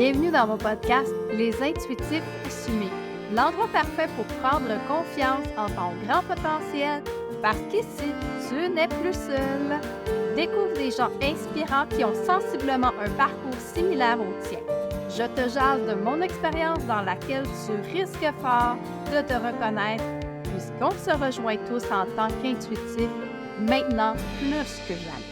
Bienvenue dans mon podcast Les Intuitifs Assumés, l'endroit parfait pour prendre confiance en ton grand potentiel parce qu'ici, tu n'es plus seul. Découvre des gens inspirants qui ont sensiblement un parcours similaire au tien. Je te jase de mon expérience dans laquelle tu risques fort de te reconnaître puisqu'on se rejoint tous en tant qu'intuitifs, maintenant plus que jamais.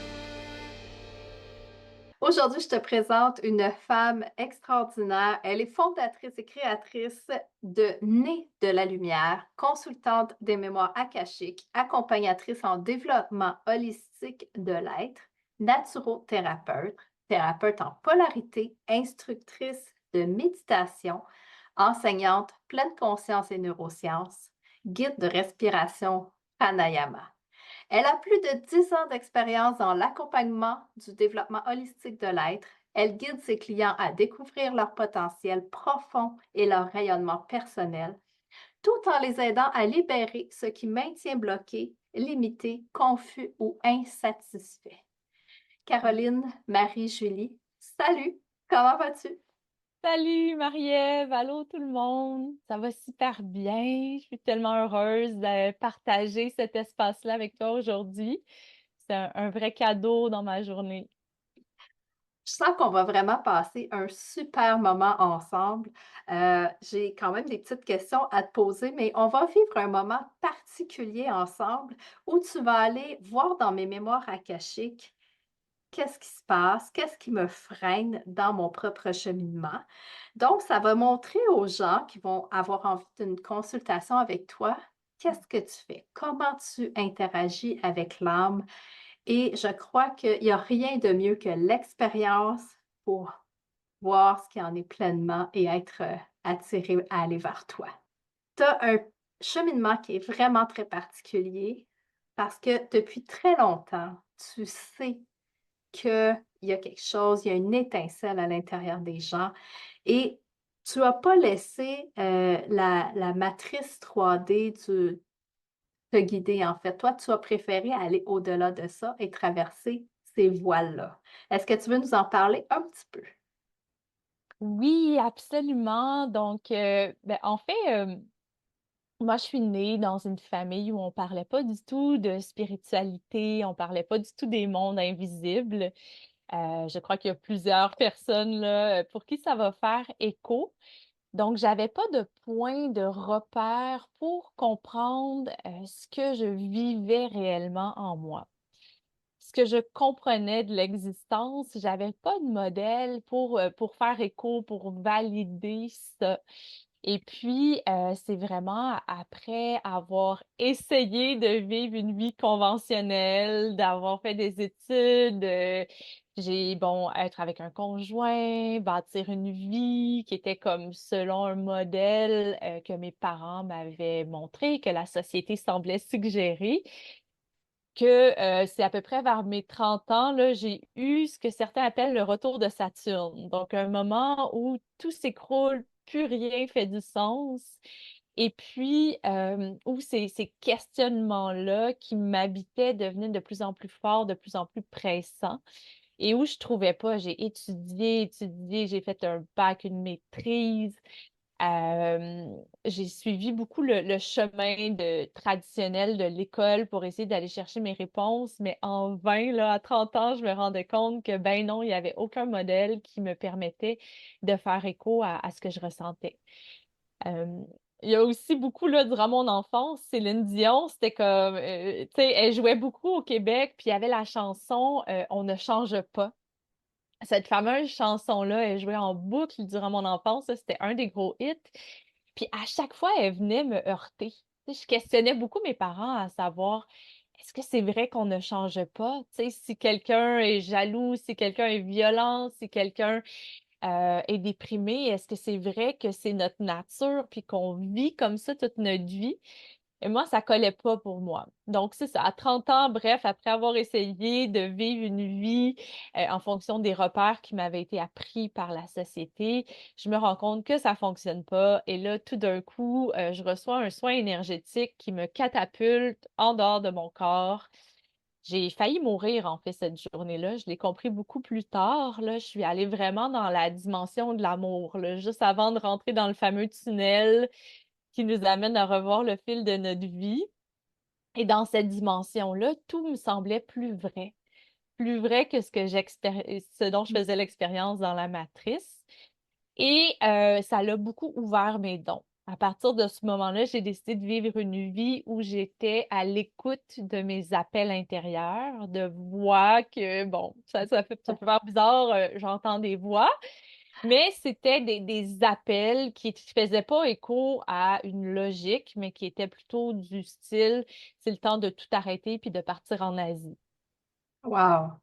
Aujourd'hui, je te présente une femme extraordinaire. Elle est fondatrice et créatrice de Née de la Lumière, consultante des mémoires akashiques, accompagnatrice en développement holistique de l'être, naturothérapeute, thérapeute en polarité, instructrice de méditation, enseignante pleine conscience et neurosciences, guide de respiration pranayama. Elle a plus de 10 ans d'expérience dans l'accompagnement du développement holistique de l'être. Elle guide ses clients à découvrir leur potentiel profond et leur rayonnement personnel, tout en les aidant à libérer ce qui maintient bloqué, limité, confus ou insatisfait. Caroline Marie-Julie, salut! Comment vas-tu? Salut Marie-Ève, allô tout le monde, ça va super bien, je suis tellement heureuse de partager cet espace-là avec toi aujourd'hui. C'est un vrai cadeau dans ma journée. Je sens qu'on va vraiment passer un super moment ensemble. J'ai quand même des petites questions à te poser, mais on va vivre un moment particulier ensemble où tu vas aller voir dans mes mémoires akashiques qu'est-ce qui se passe, qu'est-ce qui me freine dans mon propre cheminement. Donc, ça va montrer aux gens qui vont avoir envie d'une consultation avec toi, qu'est-ce que tu fais, comment tu interagis avec l'âme, et je crois qu'il n'y a rien de mieux que l'expérience pour voir ce qui en est pleinement et être attiré à aller vers toi. Tu as un cheminement qui est vraiment très particulier parce que depuis très longtemps, tu sais qu'il y a quelque chose, il y a une étincelle à l'intérieur des gens et tu n'as pas laissé la matrice 3D te guider, en fait. Toi, tu as préféré aller au-delà de ça et traverser ces voiles-là. Est-ce que tu veux nous en parler un petit peu? Oui, absolument. Donc, en fait, moi, je suis née dans une famille où on parlait pas du tout de spiritualité, on parlait pas du tout des mondes invisibles. Je crois qu'il y a plusieurs personnes là, pour qui ça va faire écho. Donc, j'avais pas de point de repère pour comprendre ce que je vivais réellement en moi. Ce que je comprenais de l'existence, j'avais pas de modèle pour faire écho, pour valider ça. Et puis, c'est vraiment après avoir essayé de vivre une vie conventionnelle, d'avoir fait des études, être avec un conjoint, bâtir une vie qui était comme selon un modèle que mes parents m'avaient montré, que la société semblait suggérer, que c'est à peu près vers mes 30 ans, là, j'ai eu ce que certains appellent le retour de Saturne. Donc, un moment où tout s'écroule, plus rien fait du sens. Et puis, où ces questionnements-là qui m'habitaient devenaient de plus en plus forts, de plus en plus pressants. Et où je trouvais pas, j'ai étudié, j'ai fait un bac, une maîtrise. Euh, j'ai suivi beaucoup le chemin traditionnel de l'école pour essayer d'aller chercher mes réponses, mais en vain, là, à 30 ans, je me rendais compte que, ben non, il n'y avait aucun modèle qui me permettait de faire écho à ce que je ressentais. Euh, il y a aussi beaucoup, là, durant mon enfance, Céline Dion, c'était comme, tu sais, elle jouait beaucoup au Québec, puis il y avait la chanson On ne change pas. Cette fameuse chanson-là, elle jouait en boucle durant mon enfance. Ça, c'était un des gros hits. Puis à chaque fois, elle venait me heurter. Tu sais, je questionnais beaucoup mes parents à savoir, est-ce que c'est vrai qu'on ne change pas? Tu sais, si quelqu'un est jaloux, si quelqu'un est violent, si quelqu'un est déprimé, est-ce que c'est vrai que c'est notre nature puis qu'on vit comme ça toute notre vie? Et moi, ça collait pas pour moi. Donc, c'est ça. À 30 ans, bref, après avoir essayé de vivre une vie en fonction des repères qui m'avaient été appris par la société, je me rends compte que ça fonctionne pas. Et là, tout d'un coup, je reçois un soin énergétique qui me catapulte en dehors de mon corps. J'ai failli mourir, en fait, cette journée-là. Je l'ai compris beaucoup plus tard, là. Je suis allée vraiment dans la dimension de l'amour, là, juste avant de rentrer dans le fameux tunnel qui nous amène à revoir le fil de notre vie. Et dans cette dimension-là, tout me semblait plus vrai que ce dont je faisais l'expérience dans la matrice. Et ça l'a beaucoup ouvert mes dons. À partir de ce moment-là, j'ai décidé de vivre une vie où j'étais à l'écoute de mes appels intérieurs, de voix que, bon, ça peut faire bizarre, j'entends des voix, mais c'était des appels qui ne faisaient pas écho à une logique, mais qui étaient plutôt du style, c'est le temps de tout arrêter puis de partir en Asie. Wow!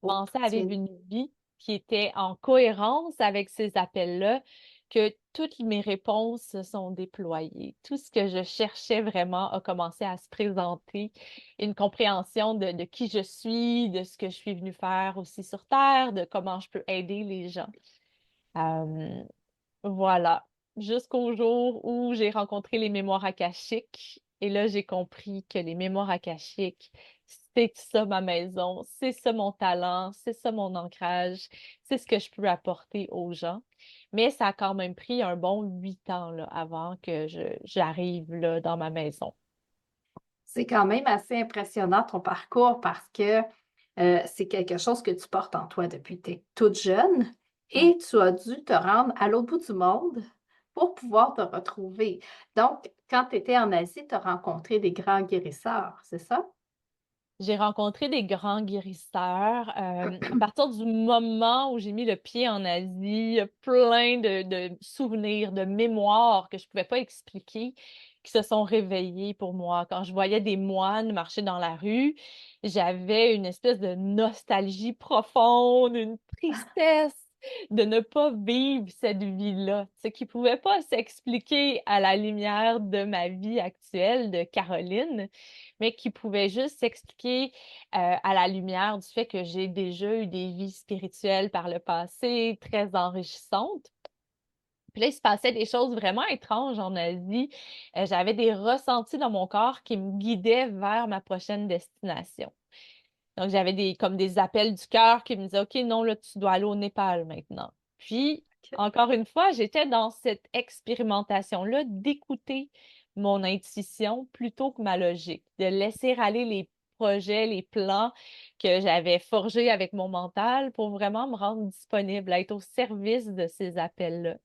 Oh, Commencer à vivre tu une vie qui était en cohérence avec ces appels-là, que toutes mes réponses se sont déployées. Tout ce que je cherchais vraiment a commencé à se présenter. Une compréhension de qui je suis, de ce que je suis venue faire aussi sur Terre, de comment je peux aider les gens. Euh, voilà. Jusqu'au jour où j'ai rencontré les mémoires akashiques. Et là, j'ai compris que les mémoires akashiques, c'est ça ma maison, c'est ça mon talent, c'est ça mon ancrage, c'est ce que je peux apporter aux gens. Mais ça a quand même pris un bon 8 ans là, avant que j'arrive là, dans ma maison. C'est quand même assez impressionnant ton parcours parce que c'est quelque chose que tu portes en toi depuis que tu es toute jeune et tu as dû te rendre à l'autre bout du monde pour pouvoir te retrouver. Donc, quand tu étais en Asie, tu as rencontré des grands guérisseurs, c'est ça? J'ai rencontré des grands guérisseurs. À partir du moment où j'ai mis le pied en Asie, il y a plein de souvenirs, de mémoires que je ne pouvais pas expliquer, qui se sont réveillés pour moi. Quand je voyais des moines marcher dans la rue, j'avais une espèce de nostalgie profonde, une tristesse de ne pas vivre cette vie-là, ce qui ne pouvait pas s'expliquer à la lumière de ma vie actuelle de Caroline, mais qui pouvait juste s'expliquer à la lumière du fait que j'ai déjà eu des vies spirituelles par le passé très enrichissantes. Puis là, il se passait des choses vraiment étranges en Asie. J'avais des ressentis dans mon corps qui me guidaient vers ma prochaine destination. Donc, j'avais comme des appels du cœur qui me disaient, OK, non, là, tu dois aller au Népal maintenant. Puis, OK. encore une fois, j'étais dans cette expérimentation-là d'écouter mon intuition plutôt que ma logique, de laisser aller les projets, les plans que j'avais forgés avec mon mental pour vraiment me rendre disponible, à être au service de ces appels-là.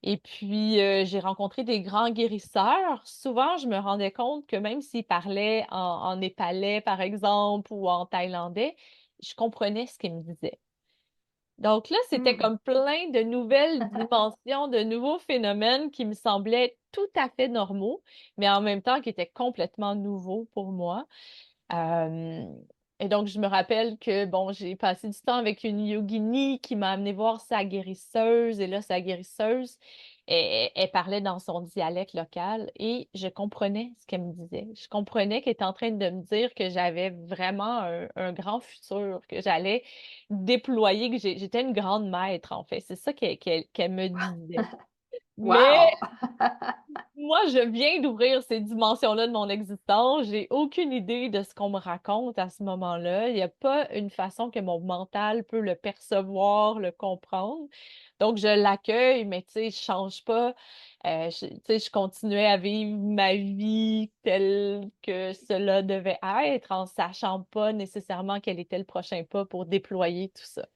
Et puis, j'ai rencontré des grands guérisseurs. Souvent, je me rendais compte que même s'ils parlaient en népalais, par exemple, ou en thaïlandais, je comprenais ce qu'ils me disaient. Donc là, c'était Hmm. comme plein de nouvelles dimensions, de nouveaux phénomènes qui me semblaient tout à fait normaux, mais en même temps qui étaient complètement nouveaux pour moi. Euh, et donc, je me rappelle que, bon, j'ai passé du temps avec une yogini qui m'a amené voir sa guérisseuse. Et là, sa guérisseuse, elle parlait dans son dialecte local et je comprenais ce qu'elle me disait. Je comprenais qu'elle était en train de me dire que j'avais vraiment un grand futur, que j'allais déployer, que j'étais une grande maître, en fait. C'est ça qu'elle me disait. Mais Wow! moi, je viens d'ouvrir ces dimensions-là de mon existence. J'ai aucune idée de ce qu'on me raconte à ce moment-là. Il n'y a pas une façon que mon mental peut le percevoir, le comprendre. Donc, je l'accueille, mais tu sais, je change pas. Tu sais, je continuais à vivre ma vie telle que cela devait être, en sachant pas nécessairement quel était le prochain pas pour déployer tout ça.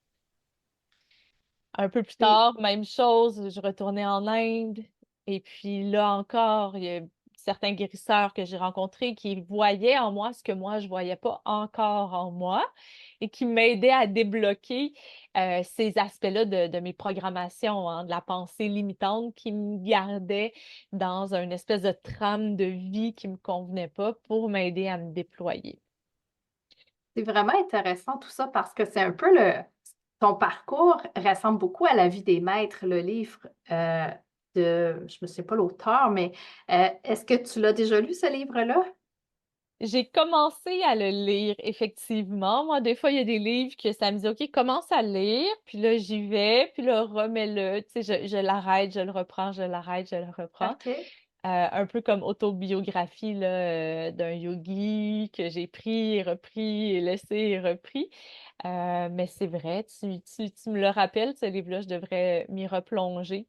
Un peu plus Et tard, même chose, je retournais en Inde. Et puis là encore, il y a certains guérisseurs que j'ai rencontrés qui voyaient en moi ce que moi, je voyais pas encore en moi et qui m'aidaient à débloquer ces aspects-là de mes programmations, hein, de la pensée limitante qui me gardait dans une espèce de trame de vie qui me convenait pas pour m'aider à me déployer. c'est vraiment intéressant tout ça parce que c'est un peu ton parcours ressemble beaucoup à La vie des maîtres, le livre je ne sais pas l'auteur, mais est-ce que tu l'as déjà lu, ce livre-là? J'ai commencé à le lire, effectivement. Moi, des fois, il y a des livres que ça me dit, OK, commence à le lire, puis là, j'y vais, puis là, remets-le. Tu sais, je l'arrête, je le reprends, je l'arrête, je le reprends. OK. un peu comme autobiographie là, d'un yogi que j'ai pris et repris et laissé et repris. Mais c'est vrai, tu me le rappelles, ce livre-là, je devrais m'y replonger.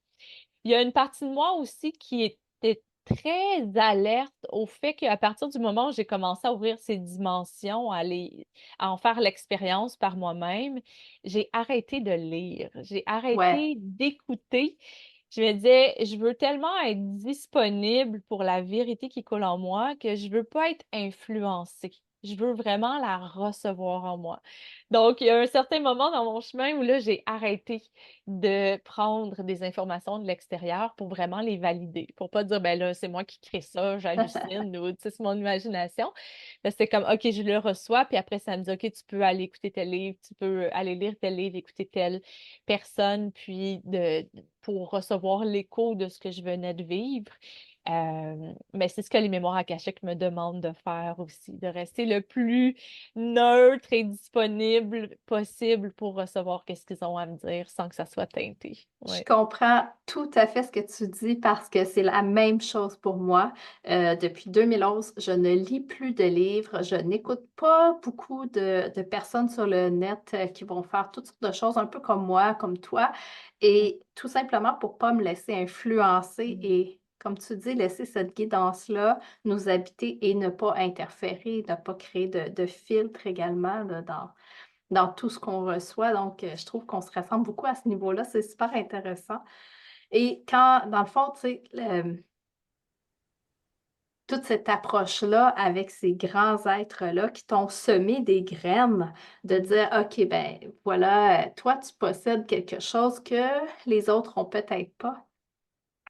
Il y a une partie de moi aussi qui était très alerte au fait qu'à partir du moment où j'ai commencé à ouvrir ces dimensions, à en faire l'expérience par moi-même, j'ai arrêté de lire, j'ai Ouais. arrêté d'écouter. Je me disais, je veux tellement être disponible pour la vérité qui coule en moi que je veux pas être influencée. Je veux vraiment la recevoir en moi. Donc, il y a un certain moment dans mon chemin où là, j'ai arrêté de prendre des informations de l'extérieur pour vraiment les valider, pour pas dire, ben là, c'est moi qui crée ça, j'hallucine, ou tu sais, c'est mon imagination. Mais c'est comme, OK, je le reçois, puis après, ça me dit, OK, tu peux aller écouter tel livre, tu peux aller lire tel livre, écouter telle personne, puis pour recevoir l'écho de ce que je venais de vivre. Mais c'est ce que les mémoires akashiques me demandent de faire aussi, de rester le plus neutre et disponible possible pour recevoir qu'est-ce qu'ils ont à me dire sans que ça soit teinté. Je Ouais. comprends tout à fait ce que tu dis parce que c'est la même chose pour moi. Depuis 2011, je ne lis plus de livres. Je n'écoute pas beaucoup de personnes sur le net qui vont faire toutes sortes de choses, un peu comme moi, comme toi, et tout simplement pour pas me laisser influencer Mm. et, comme tu dis, laisser cette guidance-là nous habiter et ne pas interférer, ne pas créer de filtre également là, dans tout ce qu'on reçoit. Donc, je trouve qu'on se ressemble beaucoup à ce niveau-là. C'est super intéressant. Et quand, dans le fond, tu sais, toute cette approche-là avec ces grands êtres-là qui t'ont semé des graines, de dire, OK, ben voilà, toi, tu possèdes quelque chose que les autres ont peut-être pas.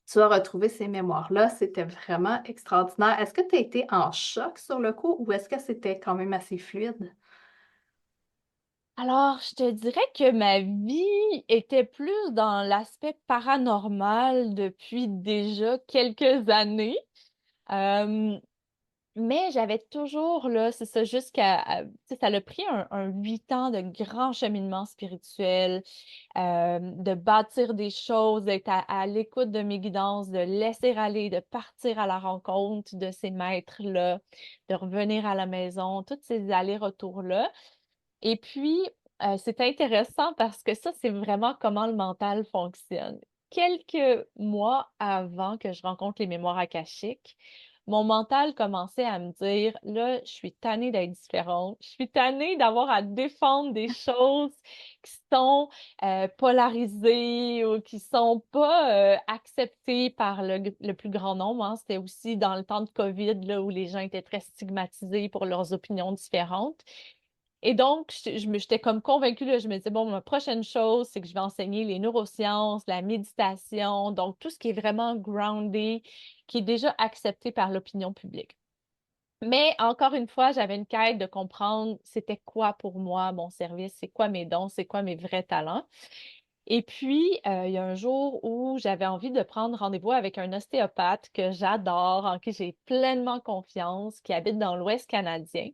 Tu as retrouvé ces mémoires-là. C'était vraiment extraordinaire. Est-ce que tu as été en choc sur le coup ou est-ce que c'était quand même assez fluide? Alors, je te dirais que ma vie était plus dans l'aspect paranormal depuis déjà quelques années. Euh, Mais j'avais toujours, là, c'est ça, tu sais, ça a pris un 8 ans de grand cheminement spirituel, de bâtir des choses, d'être à l'écoute de mes guidances, de laisser aller, de partir à la rencontre de ces maîtres-là, de revenir à la maison, tous ces allers-retours-là. Et puis, c'est intéressant parce que ça, c'est vraiment comment le mental fonctionne. Quelques mois avant que je rencontre les mémoires akashiques, mon mental commençait à me dire, là, je suis tannée d'être différente, je suis tannée d'avoir à défendre des choses qui sont polarisées ou qui sont pas acceptées par le plus grand nombre, hein. C'était aussi dans le temps de COVID, là, où les gens étaient très stigmatisés pour leurs opinions différentes. Et donc, j'étais comme convaincue, là, je me disais, bon, ma prochaine chose, c'est que je vais enseigner les neurosciences, la méditation, donc tout ce qui est vraiment groundé, qui est déjà accepté par l'opinion publique. Mais encore une fois, j'avais une quête de comprendre c'était quoi pour moi mon service, c'est quoi mes dons, c'est quoi mes vrais talents. Et puis, il y a un jour où j'avais envie de prendre rendez-vous avec un ostéopathe que j'adore, en qui j'ai pleinement confiance, qui habite dans l'Ouest canadien.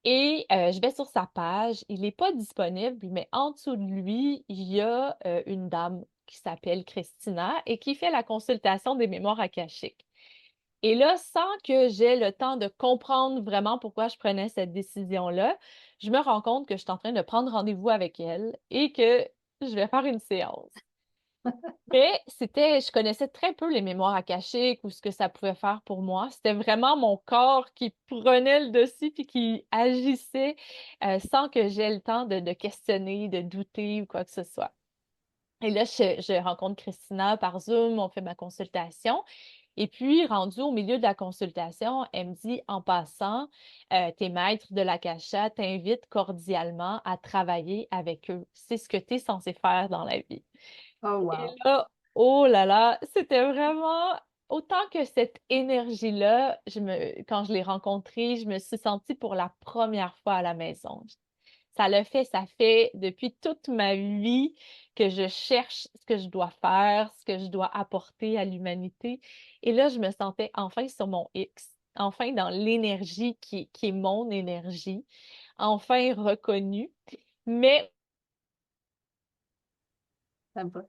Et je vais sur sa page, il n'est pas disponible, mais en dessous de lui, il y a une dame qui s'appelle Christina et qui fait la consultation des mémoires akashiques. Et là, sans que j'aie le temps de comprendre vraiment pourquoi je prenais cette décision-là, je me rends compte que je suis en train de prendre rendez-vous avec elle et que je vais faire une séance. Mais je connaissais très peu les mémoires akashiques ou ce que ça pouvait faire pour moi. C'était vraiment mon corps qui prenait le dessus puis qui agissait sans que j'aie le temps de questionner, de douter ou quoi que ce soit. Et là, je rencontre Christina par Zoom, on fait ma consultation. Et puis, rendu au milieu de la consultation, elle me dit, en passant, tes maîtres de l'Akasha t'invitent cordialement à travailler avec eux. C'est ce que tu es censé faire dans la vie. Oh, Et wow. là, oh là là, c'était vraiment autant que cette énergie-là, quand je l'ai rencontrée, je me suis sentie pour la première fois à la maison. Ça fait depuis toute ma vie que je cherche ce que je dois faire, ce que je dois apporter à l'humanité. Et là, je me sentais enfin sur mon X, enfin dans l'énergie qui est mon énergie, enfin reconnue. Mais Ça va.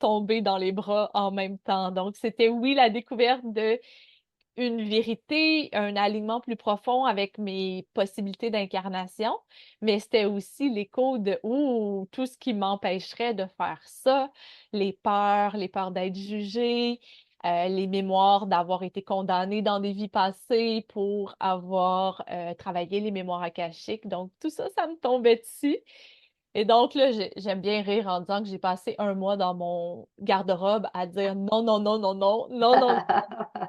tomber dans les bras en même temps. Donc, c'était oui, la découverte de une vérité, un alignement plus profond avec mes possibilités d'incarnation, mais c'était aussi l'écho de tout ce qui m'empêcherait de faire ça, les peurs d'être jugée, les mémoires d'avoir été condamnée dans des vies passées pour avoir travaillé les mémoires akashiques. Donc, tout ça, ça me tombait dessus. Et donc, là, j'aime bien rire en disant que j'ai passé un mois dans mon garde-robe à dire non, non, non, non, non, non, non,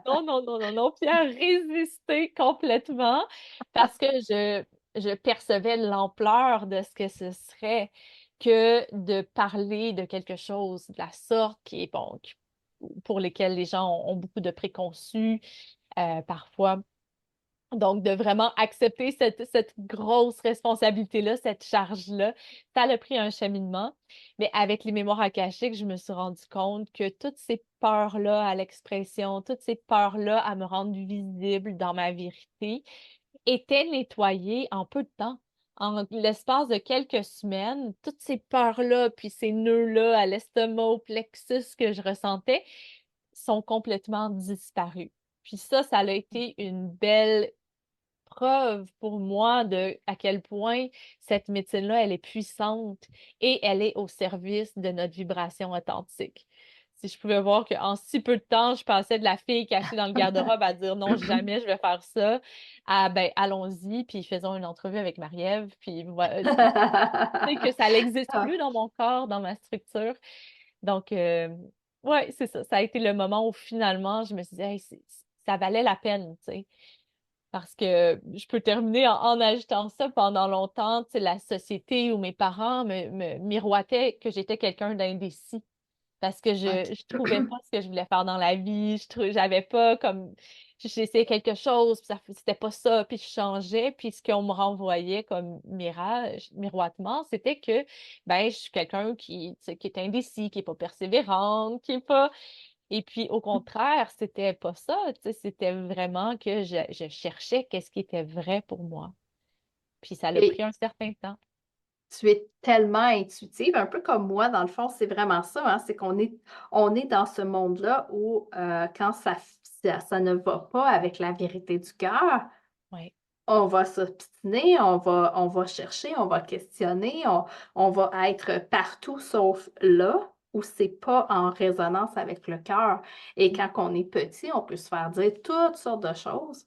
non, non, non, non, non, puis à résister complètement parce que je percevais l'ampleur de ce que ce serait que de parler de quelque chose de la sorte qui est, bon, pour lesquels les gens ont beaucoup de préconçus parfois. Donc, de vraiment accepter cette grosse responsabilité-là, cette charge-là, ça a pris un cheminement. Mais avec les mémoires akashiques, je me suis rendu compte que toutes ces peurs-là à l'expression, toutes ces peurs-là à me rendre visible dans ma vérité, étaient nettoyées en peu de temps. En l'espace de quelques semaines, toutes ces peurs-là, puis ces nœuds-là à l'estomac, au plexus que je ressentais, sont complètement disparus. Puis ça a été une belle preuve pour moi de à quel point cette médecine-là, elle est puissante et elle est au service de notre vibration authentique. Si je pouvais voir qu'en si peu de temps, je passais de la fille cachée dans le garde-robe à dire non, jamais je vais faire ça, à ben allons-y, puis faisons une entrevue avec Marie-Ève, puis voilà, c'est que ça n'existe plus dans mon corps, dans ma structure. Donc, ouais, c'est ça. Ça a été le moment où finalement, je me suis dit, hey, ça valait la peine, tu sais. Parce que je peux terminer en ajoutant ça pendant longtemps, tu sais, la société ou mes parents me miroitaient que j'étais quelqu'un d'indécis parce que OK. je trouvais pas ce que je voulais faire dans la vie, j'avais pas comme j'essayais quelque chose, puis c'était pas ça, puis je changeais, puis ce qu'on me renvoyait comme mirage, miroitement, c'était que ben je suis quelqu'un qui tu sais, qui est indécis, qui est pas persévérante, qui est pas et puis, au contraire, c'était pas ça, tu sais, c'était vraiment que je cherchais qu'est-ce qui était vrai pour moi. Puis ça l'a pris Et un certain temps. tu es tellement intuitive, un peu comme moi, dans le fond, c'est vraiment ça, hein, c'est on est dans ce monde-là où, quand ça ne va pas avec la vérité du cœur, Ouais. on va s'obstiner, on va chercher, on va questionner, on va être partout sauf là, où c'est pas en résonance avec le cœur. Et quand on est petit, on peut se faire dire toutes sortes de choses.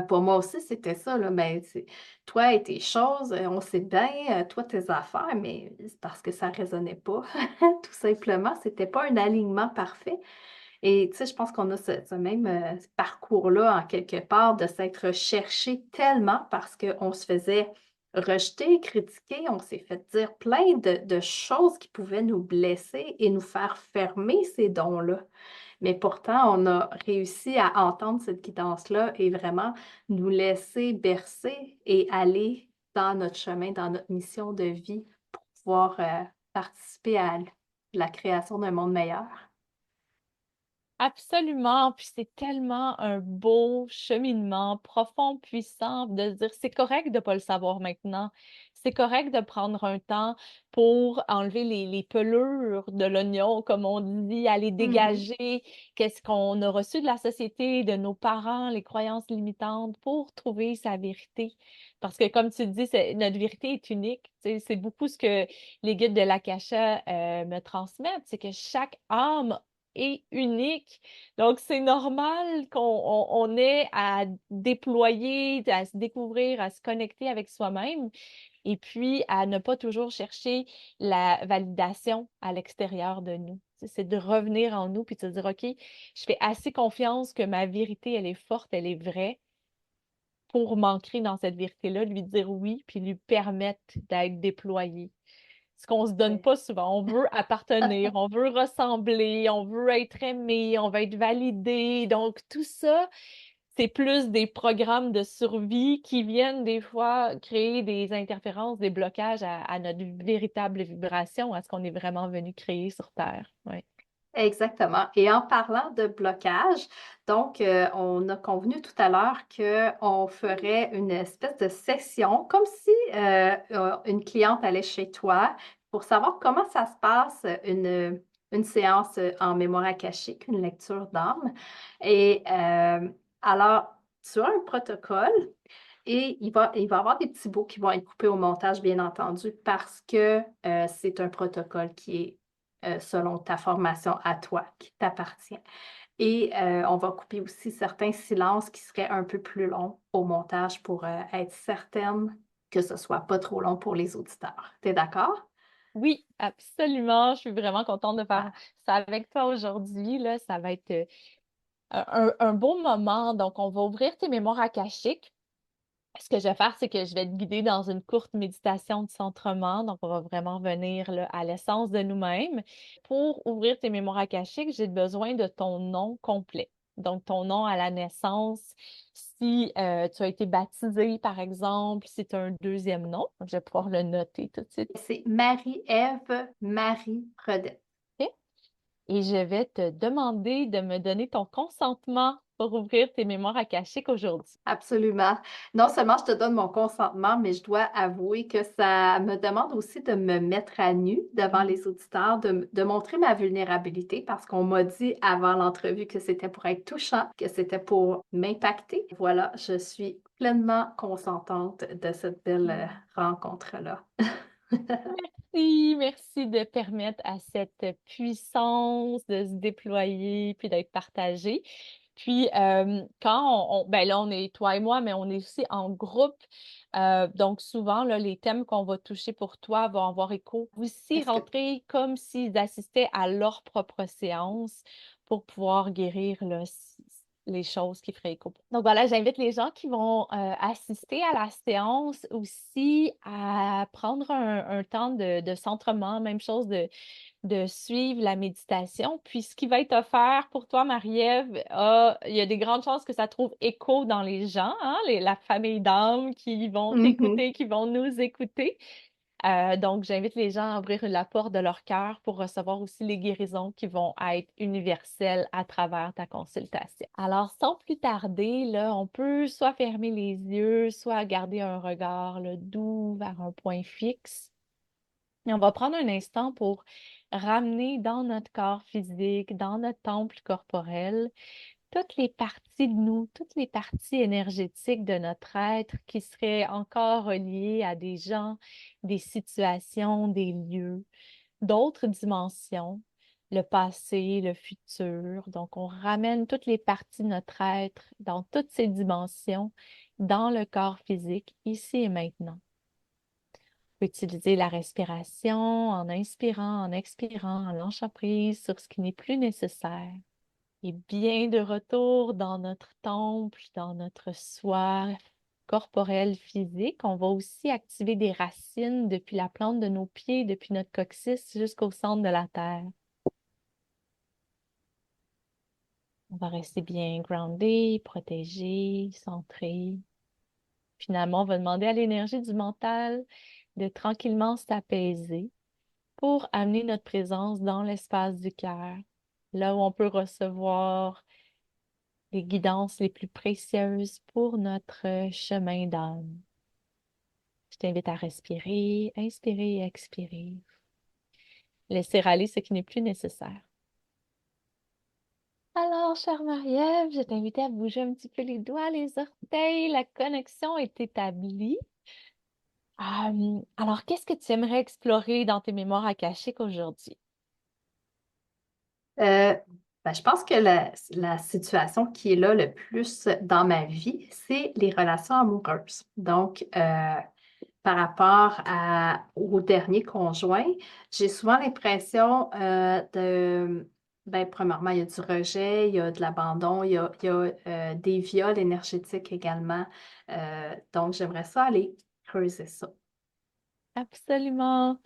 Pour moi aussi, c'était ça, là, ben, c'est toi et tes choses, on sait bien, toi tes affaires, mais c'est parce que ça résonnait pas, tout simplement. C'était pas un alignement parfait et tu sais, je pense qu'on a ce même, parcours-là en quelque part de s'être cherché tellement parce qu'on se faisait rejeter, critiquer, on s'est fait dire plein de choses qui pouvaient nous blesser et nous faire fermer ces dons-là. Mais pourtant, on a réussi à entendre cette guidance-là et vraiment nous laisser bercer et aller dans notre chemin, dans notre mission de vie pour pouvoir, participer à la création d'un monde meilleur. Absolument, puis c'est tellement un beau cheminement profond, puissant, de se dire c'est correct de pas le savoir maintenant. C'est correct de prendre un temps pour enlever les pelures de l'oignon, comme on dit, aller Mmh. dégager qu'est-ce qu'on a reçu de la société, de nos parents, les croyances limitantes, pour trouver sa vérité. Parce que comme tu dis, notre vérité est unique. Tu sais, c'est beaucoup ce que les guides de l'Akasha me transmettent, c'est que chaque âme est unique. Donc, c'est normal qu'on ait à déployer, à se découvrir, à se connecter avec soi-même et puis à ne pas toujours chercher la validation à l'extérieur de nous. C'est de revenir en nous puis de se dire, OK, je fais assez confiance que ma vérité, elle est forte, elle est vraie pour m'ancrer dans cette vérité-là, lui dire oui, puis lui permettre d'être déployé ce qu'on se donne Ouais. pas souvent. On veut appartenir, on veut ressembler, on veut être aimé, on veut être validé. Donc, tout ça, c'est plus des programmes de survie qui viennent des fois créer des interférences, des blocages à notre véritable vibration, à ce qu'on est vraiment venu créer sur Terre. Ouais. Exactement et en parlant de blocage, donc on a convenu tout à l'heure qu'on ferait une espèce de session comme si, une cliente allait chez toi pour savoir comment ça se passe, une une séance en mémoire akashique, une lecture d'âme. Et alors, tu as un protocole et il va y avoir des petits bouts qui vont être coupés au montage, bien entendu, parce que c'est un protocole qui est selon ta formation à toi, qui t'appartient. Et on va couper aussi certains silences qui seraient un peu plus longs au montage pour être certaine que ce soit pas trop long pour les auditeurs. T'es d'accord? Oui, absolument. Je suis vraiment contente de faire Ah, ça avec toi aujourd'hui. Là, ça va être un beau moment. Donc, on va ouvrir tes mémoires akashiques. Ce que je vais faire, c'est que je vais te guider dans une courte méditation de centrement. Donc, on va vraiment venir là, à l'essence de nous-mêmes. Pour ouvrir tes mémoires akashiques, j'ai besoin de ton nom complet. Donc, ton nom à la naissance, si tu as été baptisé, par exemple, si tu as un deuxième nom, je vais pouvoir le noter tout de suite. c'est Marie-Ève Marie Fredette. OK? Et je vais te demander de me donner ton consentement pour ouvrir tes mémoires akashiques aujourd'hui. Absolument. Non seulement je te donne mon consentement, mais je dois avouer que ça me demande aussi de me mettre à nu devant Mm. les auditeurs, de montrer ma vulnérabilité parce qu'on m'a dit avant l'entrevue que c'était pour être touchant, que c'était pour m'impacter. Voilà, je suis pleinement consentante de cette belle rencontre-là. Merci, merci de permettre à cette puissance de se déployer puis d'être partagée. Puis, quand ben là, on est toi et moi, mais on est aussi en groupe. Donc, souvent, là, les thèmes qu'on va toucher pour toi vont avoir écho. Aussi, Est-ce que rentrer comme s'ils assistaient à leur propre séance pour pouvoir guérir là, les choses qui feraient écho. Donc, voilà, j'invite les gens qui vont assister à la séance aussi à prendre un temps de centrement, même chose de suivre la méditation. Puis ce qui va être offert pour toi, Marie-Ève, il y a des grandes chances que ça trouve écho dans les gens, hein, la famille d'âmes qui vont Mhm. t'écouter, qui vont nous écouter. Donc, j'invite les gens à ouvrir la porte de leur cœur pour recevoir aussi les guérisons qui vont être universelles à travers ta consultation. Alors, sans plus tarder, là, on peut soit fermer les yeux, soit garder un regard là, doux vers un point fixe. Et on va prendre un instant pour ramener dans notre corps physique, dans notre temple corporel, toutes les parties de nous, toutes les parties énergétiques de notre être qui seraient encore reliées à des gens, des situations, des lieux, d'autres dimensions, le passé, le futur. Donc, on ramène toutes les parties de notre être dans toutes ces dimensions, dans le corps physique, ici et maintenant. On peut utiliser la respiration en inspirant, en expirant, en lâchant prise sur ce qui n'est plus nécessaire. Et bien de retour dans notre temple, dans notre soi corporel physique. On va aussi activer des racines depuis la plante de nos pieds, depuis notre coccyx jusqu'au centre de la terre. On va rester bien groundé, protégé, centré. Finalement, on va demander à l'énergie du mental de tranquillement s'apaiser pour amener notre présence dans l'espace du cœur, là où on peut recevoir les guidances les plus précieuses pour notre chemin d'âme. Je t'invite à respirer, inspirer et expirer. Laisser aller ce qui n'est plus nécessaire. Alors, chère Marie-Ève, je t'invite à bouger un petit peu les doigts, les orteils. La connexion est établie. Alors, qu'est-ce que tu aimerais explorer dans tes mémoires akashiques aujourd'hui? Euh, ben, je pense que la situation qui est là le plus dans ma vie, c'est les relations amoureuses. Donc, par rapport au dernier conjoint, j'ai souvent l'impression ben, premièrement, il y a du rejet, il y a de l'abandon, il y a des viols énergétiques également. Donc, j'aimerais ça aller creuser ça. Absolument.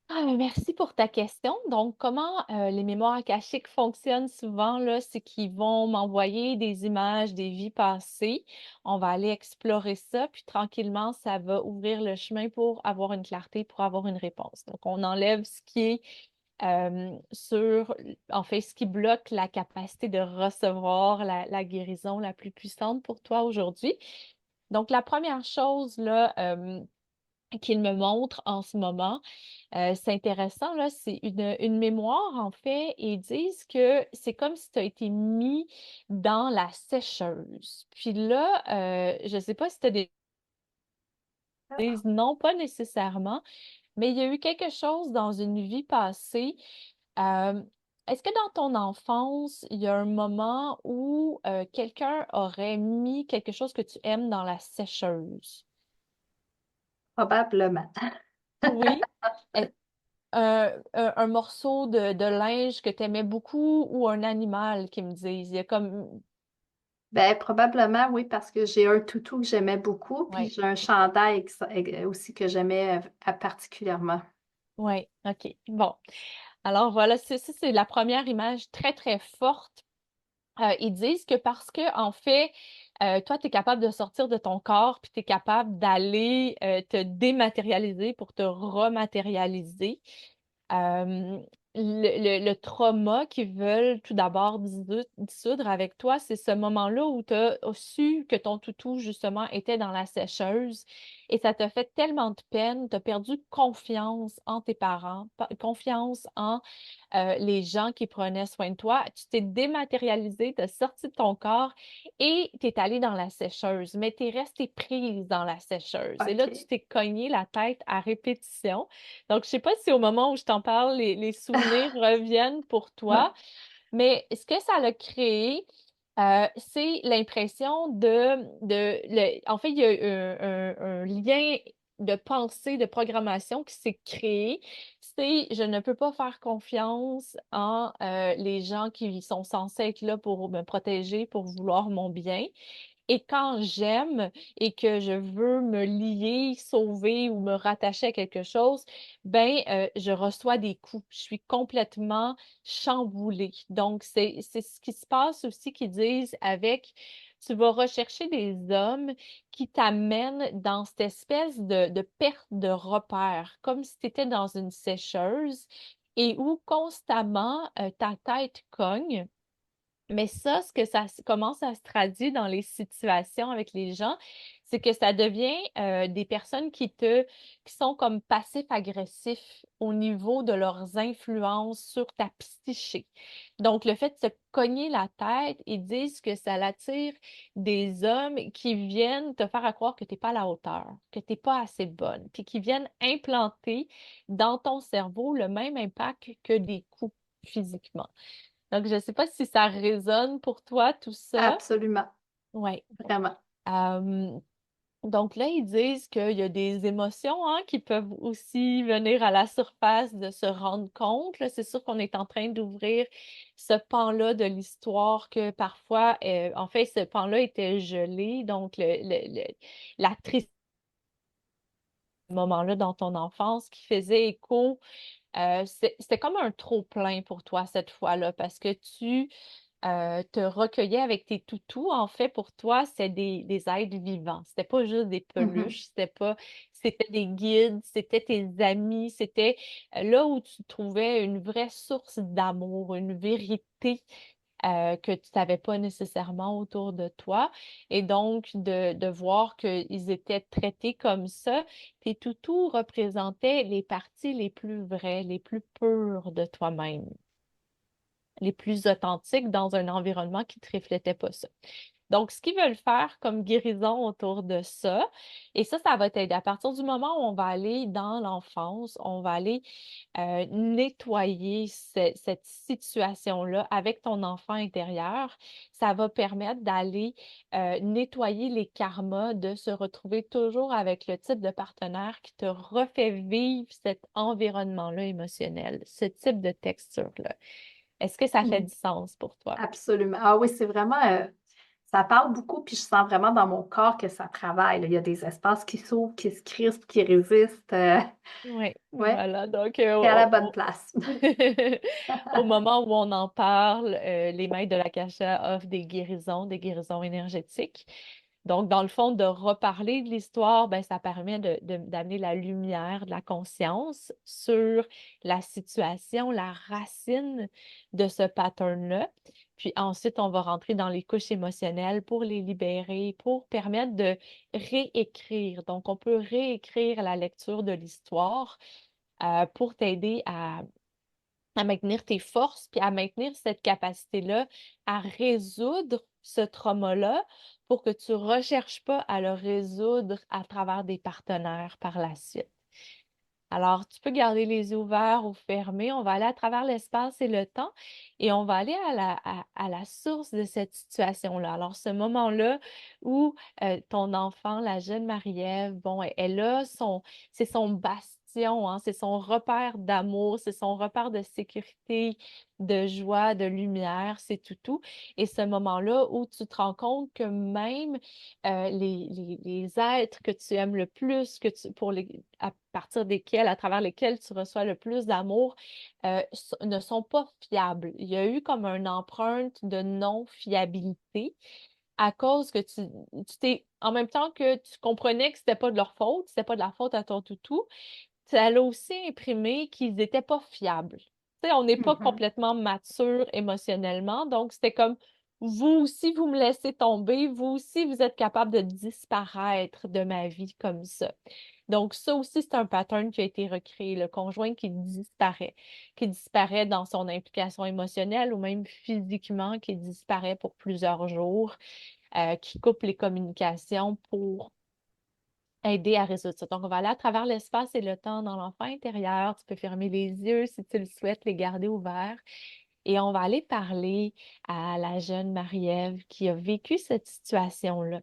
Merci pour ta question. Donc, comment les mémoires akashiques fonctionnent souvent, là, c'est qu'ils vont m'envoyer des images des vies passées. On va aller explorer ça, puis tranquillement, ça va ouvrir le chemin pour avoir une clarté, pour avoir une réponse. Donc, on enlève ce qui est en fait, ce qui bloque la capacité de recevoir la guérison la plus puissante pour toi aujourd'hui. Donc, la première chose, là, qu'il me montre en ce moment. C'est intéressant, là, c'est une mémoire, en fait, et ils disent que c'est comme si tu as été mis dans la sécheuse. Puis là, je ne sais pas si tu as des disent non, pas nécessairement, mais il y a eu quelque chose dans une vie passée. Euh, Est-ce que dans ton enfance, il y a un moment où quelqu'un aurait mis quelque chose que tu aimes dans la sécheuse? Probablement. Oui. Est- un morceau de linge que tu aimais beaucoup ou un animal qui me disent. Il y a comme. Ben, probablement, oui, parce que j'ai un toutou que j'aimais beaucoup, puis Oui, j'ai un chandail aussi que j'aimais particulièrement. oui, OK. Bon. Alors voilà, ça, c'est la première image très, très forte. Ils disent que parce que, en fait, toi, tu es capable de sortir de ton corps, puis tu es capable d'aller te dématérialiser pour te rematérialiser. Euh, le trauma qu'ils veulent tout d'abord dissoudre avec toi, c'est ce moment-là où tu as su que ton toutou, justement, était dans la sécheuse et ça t'a fait tellement de peine, tu as perdu confiance en tes parents, confiance en les gens qui prenaient soin de toi. Tu t'es dématérialisé, tu as sorti de ton corps et tu es allé dans la sécheuse, mais tu es resté prise dans la sécheuse. Et là, tu OK. t'es cogné la tête à répétition. Donc, je sais pas si au moment où je t'en parle, les souvenirs reviennent pour toi, mais ce que ça a créé, c'est l'impression en fait, il y a eu un lien de pensée, de programmation qui s'est créé. C'est je ne peux pas faire confiance en les gens qui sont censés être là pour me protéger, pour vouloir mon bien. Et quand j'aime et que je veux me lier, sauver ou me rattacher à quelque chose, ben je reçois des coups. Je suis complètement chamboulée. Donc c'est ce qui se passe aussi qu'ils disent avec tu vas rechercher des hommes qui t'amènent dans cette espèce de perte de repère, comme si tu étais dans une sécheuse et où constamment ta tête cogne. Mais ça, ce que commence à se traduire dans les situations avec les gens, c'est que ça devient des personnes qui sont comme passifs-agressifs au niveau de leurs influences sur ta psyché. Donc, le fait de se cogner la tête, ils disent que ça l'attire des hommes qui viennent te faire à croire que tu n'es pas à la hauteur, que tu n'es pas assez bonne, puis qui viennent implanter dans ton cerveau le même impact que des coups physiquement. Donc, je ne sais pas si ça résonne pour toi, tout ça. Absolument. Oui. Vraiment. Donc là, ils disent qu'il y a des émotions hein, qui peuvent aussi venir à la surface de se rendre compte. Là, c'est sûr qu'on est en train d'ouvrir ce pan-là de l'histoire que parfois, en fait, ce pan-là était gelé. Donc, la tristesse, moment-là dans ton enfance qui faisait écho c'était comme un trop-plein pour toi cette fois-là parce que tu te recueillais avec tes toutous. En fait, pour toi, c'était des êtres vivants. C'était pas juste des Mhm. peluches, c'était des guides, c'était tes amis, c'était là où tu trouvais une vraie source d'amour, une vérité que tu n'avais pas nécessairement autour de toi. Et donc, de voir qu'ils étaient traités comme ça, tes toutous représentaient les parties les plus vraies, les plus pures de toi-même, les plus authentiques dans un environnement qui ne te reflétait pas ça. Donc, ce qu'ils veulent faire comme guérison autour de ça, et ça va t'aider. À partir du moment où on va aller dans l'enfance, on va aller nettoyer cette situation-là avec ton enfant intérieur, ça va permettre d'aller nettoyer les karmas, de se retrouver toujours avec le type de partenaire qui te refait vivre cet environnement-là émotionnel, ce type de texture-là. Est-ce que ça fait Mhm. du sens pour toi? Absolument. Ah oui, c'est vraiment, ça parle beaucoup, puis je sens vraiment dans mon corps que ça travaille, là. Il y a des espaces qui s'ouvrent, qui se crispent, qui résistent. Oui, Ouais, voilà. Donc, c'est à la bonne place. au moment où on en parle, les maîtres de la Kasha offrent des guérisons énergétiques. Donc, dans le fond, de reparler de l'histoire, ben, ça permet d'amener la lumière, de la conscience sur la situation, la racine de ce pattern-là. Puis ensuite, on va rentrer dans les couches émotionnelles pour les libérer, pour permettre de réécrire. Donc, on peut réécrire la lecture de l'histoire pour t'aider à maintenir tes forces, puis à maintenir cette capacité-là à résoudre ce trauma-là pour que tu ne recherches pas à le résoudre à travers des partenaires par la suite. Alors, tu peux garder les yeux ouverts ou fermés. On va aller à travers l'espace et le temps et on va aller à la source de cette situation-là. Alors, ce moment-là où ton enfant, la jeune Marie-Ève, bon, elle a c'est son bastion, hein, c'est son repère d'amour, c'est son repère de sécurité, de joie, de lumière, c'est tout. Et ce moment-là où tu te rends compte que même les êtres que tu aimes le plus, à partir desquels, à travers lesquels tu reçois le plus d'amour, ne sont pas fiables. Il y a eu comme une empreinte de non-fiabilité à cause que tu t'es, en même temps que tu comprenais que c'était pas de leur faute, c'était pas de la faute à ton toutou, ça a aussi imprimé qu'ils n'étaient pas fiables. Tu sais, on n'est pas Mhm. complètement mature émotionnellement, donc c'était comme vous aussi, vous me laissez tomber, vous aussi, vous êtes capable de disparaître de ma vie comme ça. Donc, ça aussi, c'est un pattern qui a été recréé, le conjoint qui disparaît dans son implication émotionnelle ou même physiquement, qui disparaît pour plusieurs jours, qui coupe les communications pour aider à résoudre ça. Donc, on va aller à travers l'espace et le temps dans l'enfant intérieur. Tu peux fermer les yeux si tu le souhaites, les garder ouverts. Et on va aller parler à la jeune Marie-Ève qui a vécu cette situation-là.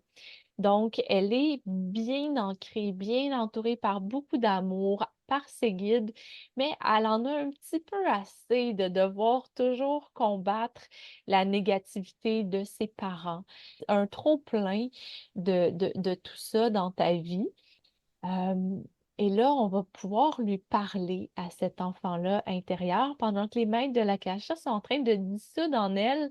Donc, elle est bien ancrée, bien entourée par beaucoup d'amour, par ses guides, mais elle en a un petit peu assez de devoir toujours combattre la négativité de ses parents. Un trop-plein de tout ça dans ta vie. Euh, et là, on va pouvoir lui parler à cet enfant-là intérieur pendant que les maîtres de la Kasha sont en train de dissoudre en elle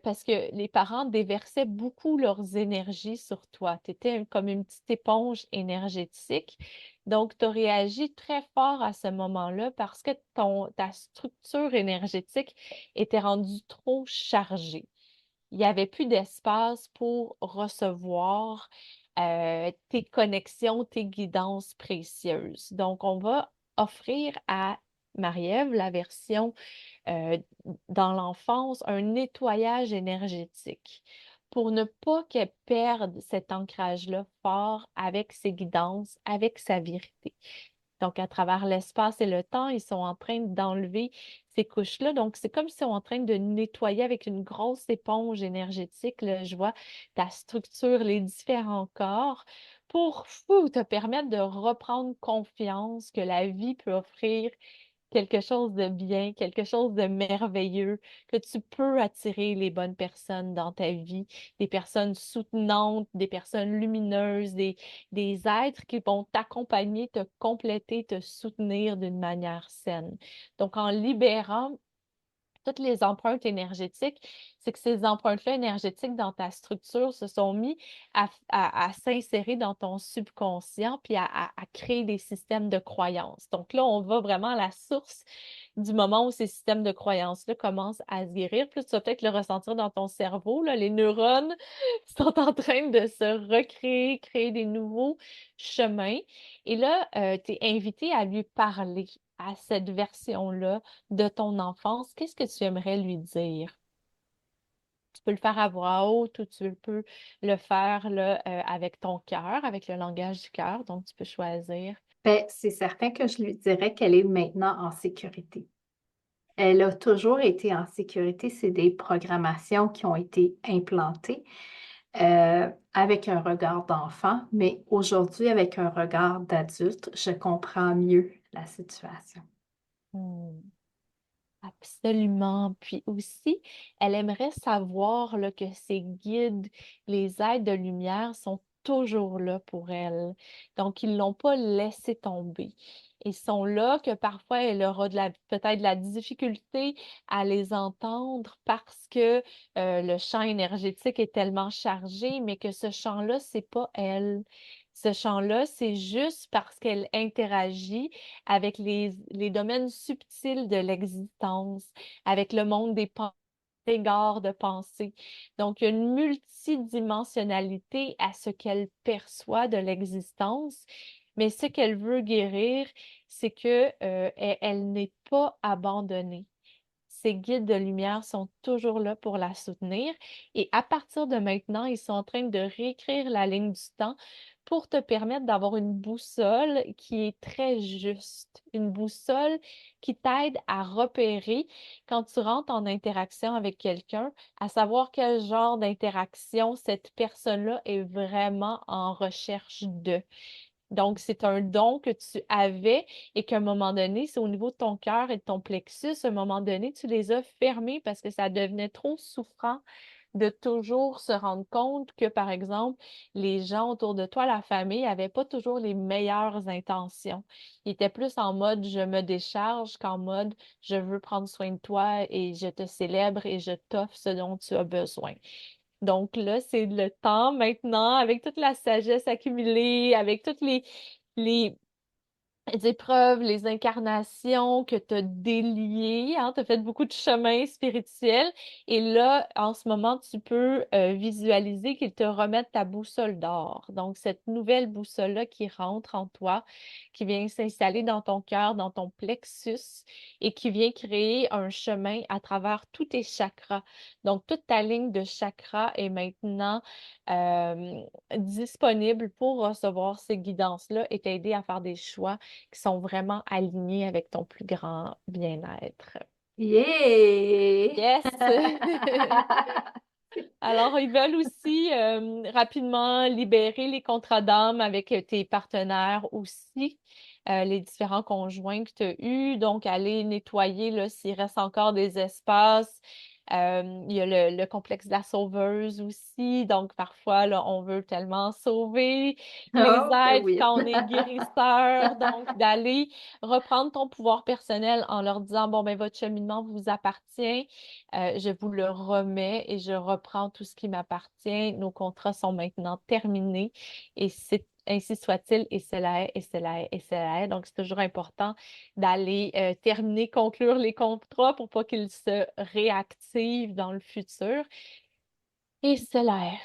parce que les parents déversaient beaucoup leurs énergies sur toi. Tu étais comme une petite éponge énergétique. Donc, tu as réagi très fort à ce moment-là parce que ta structure énergétique était rendue trop chargée. Il n'y avait plus d'espace pour recevoir tes connexions, tes guidances précieuses. Donc, on va offrir à Marie-Ève la version euh, dans l'enfance, un nettoyage énergétique pour ne pas qu'elle perde cet ancrage-là fort avec ses guidances, avec sa vérité. Donc, à travers l'espace et le temps, ils sont en train d'enlever ces couches-là. Donc, c'est comme si on est en train de nettoyer avec une grosse éponge énergétique, là, je vois ta structure, les différents corps, pour te permettre de reprendre confiance que la vie peut offrir quelque chose de bien, quelque chose de merveilleux, que tu peux attirer les bonnes personnes dans ta vie, des personnes soutenantes, des personnes lumineuses, des êtres qui vont t'accompagner, te compléter, te soutenir d'une manière saine. Donc, en libérant toutes les empreintes énergétiques, c'est que ces empreintes-là énergétiques dans ta structure se sont mis à s'insérer dans ton subconscient puis à créer des systèmes de croyances. Donc là, on va vraiment à la source du moment où ces systèmes de croyances-là commencent à se guérir. Puis tu vas peut-être le ressentir dans ton cerveau, là, les neurones sont en train de se recréer, créer des nouveaux chemins. Et là, tu es invité à lui parler à cette version-là de ton enfance. Qu'est-ce que tu aimerais lui dire? Tu peux le faire à voix haute ou tu peux le faire là, avec ton cœur, avec le langage du cœur. Donc, tu peux choisir. Ben, c'est certain que je lui dirais qu'elle est maintenant en sécurité. Elle a toujours été en sécurité. C'est des programmations qui ont été implantées avec un regard d'enfant, mais aujourd'hui, avec un regard d'adulte, je comprends mieux la situation. Hmm. Absolument. Puis aussi, elle aimerait savoir là, que ses guides, les aides de lumière, sont toujours là pour elle. Donc, ils ne l'ont pas laissé tomber. Ils sont là que parfois elle aura peut-être de la difficulté à les entendre parce que le champ énergétique est tellement chargé, mais que ce champ-là, c'est pas elle. Ce champ-là, c'est juste parce qu'elle interagit avec les domaines subtils de l'existence, avec le monde des pensées égard de pensée. Donc, il y a une multidimensionnalité à ce qu'elle perçoit de l'existence, mais ce qu'elle veut guérir, c'est que elle n'est pas abandonnée. Ses guides de lumière sont toujours là pour la soutenir. Et à partir de maintenant, ils sont en train de réécrire la ligne du temps pour te permettre d'avoir une boussole qui est très juste, une boussole qui t'aide à repérer quand tu rentres en interaction avec quelqu'un, à savoir quel genre d'interaction cette personne-là est vraiment en recherche de. Donc, c'est un don que tu avais et qu'à un moment donné, c'est au niveau de ton cœur et de ton plexus, à un moment donné, tu les as fermés parce que ça devenait trop souffrant de toujours se rendre compte que, par exemple, les gens autour de toi, la famille, n'avaient pas toujours les meilleures intentions. Ils étaient plus en mode je me décharge qu'en mode je veux prendre soin de toi et je te célèbre et je t'offre ce dont tu as besoin. Donc là, c'est le temps maintenant, avec toute la sagesse accumulée, avec toutes les épreuves, les incarnations que tu as déliées, hein, tu as fait beaucoup de chemins spirituels. Et là, en ce moment, tu peux visualiser qu'ils te remettent ta boussole d'or. Donc, cette nouvelle boussole-là qui rentre en toi, qui vient s'installer dans ton cœur, dans ton plexus, et qui vient créer un chemin à travers tous tes chakras. Donc, toute ta ligne de chakras est maintenant euh, disponible pour recevoir ces guidances-là et t'aider à faire des choix qui sont vraiment alignés avec ton plus grand bien-être. Yeah! Yes! Alors, ils veulent aussi rapidement libérer les contrats d'âme avec tes partenaires aussi, les différents conjoints que tu as eus. Donc, aller nettoyer là, s'il reste encore des espaces. Il y a le complexe de la sauveuse aussi. Donc, parfois, là, on veut tellement sauver les Oh, que êtres oui. quand on est guérisseur. Donc, d'aller reprendre ton pouvoir personnel en leur disant, bon, ben, votre cheminement vous appartient. Je vous le remets et je reprends tout ce qui m'appartient. Nos contrats sont maintenant terminés et c'est ainsi soit-il, et cela est, et cela est, et cela est. Donc, c'est toujours important d'aller terminer, conclure les contrats pour pas qu'ils se réactivent dans le futur. Et cela est.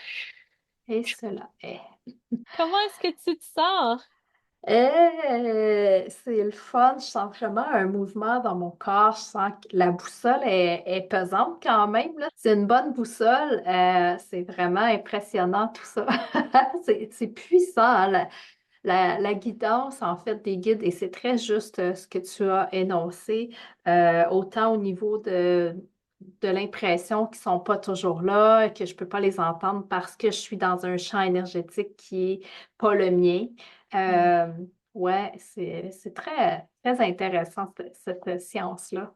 Et cela est. Comment est-ce que tu te sens? C'est le fun. Je sens vraiment un mouvement dans mon corps. Je sens que la boussole est pesante quand même, là. C'est une bonne boussole. C'est vraiment impressionnant tout ça. C'est puissant, hein, la guidance, en fait, des guides, et c'est très juste ce que tu as énoncé, autant au niveau de l'impression qu'ils sont pas toujours là, que je peux pas les entendre parce que je suis dans un champ énergétique qui est pas le mien. Hmm. Euh, ouais, c'est très, très intéressant, cette science-là.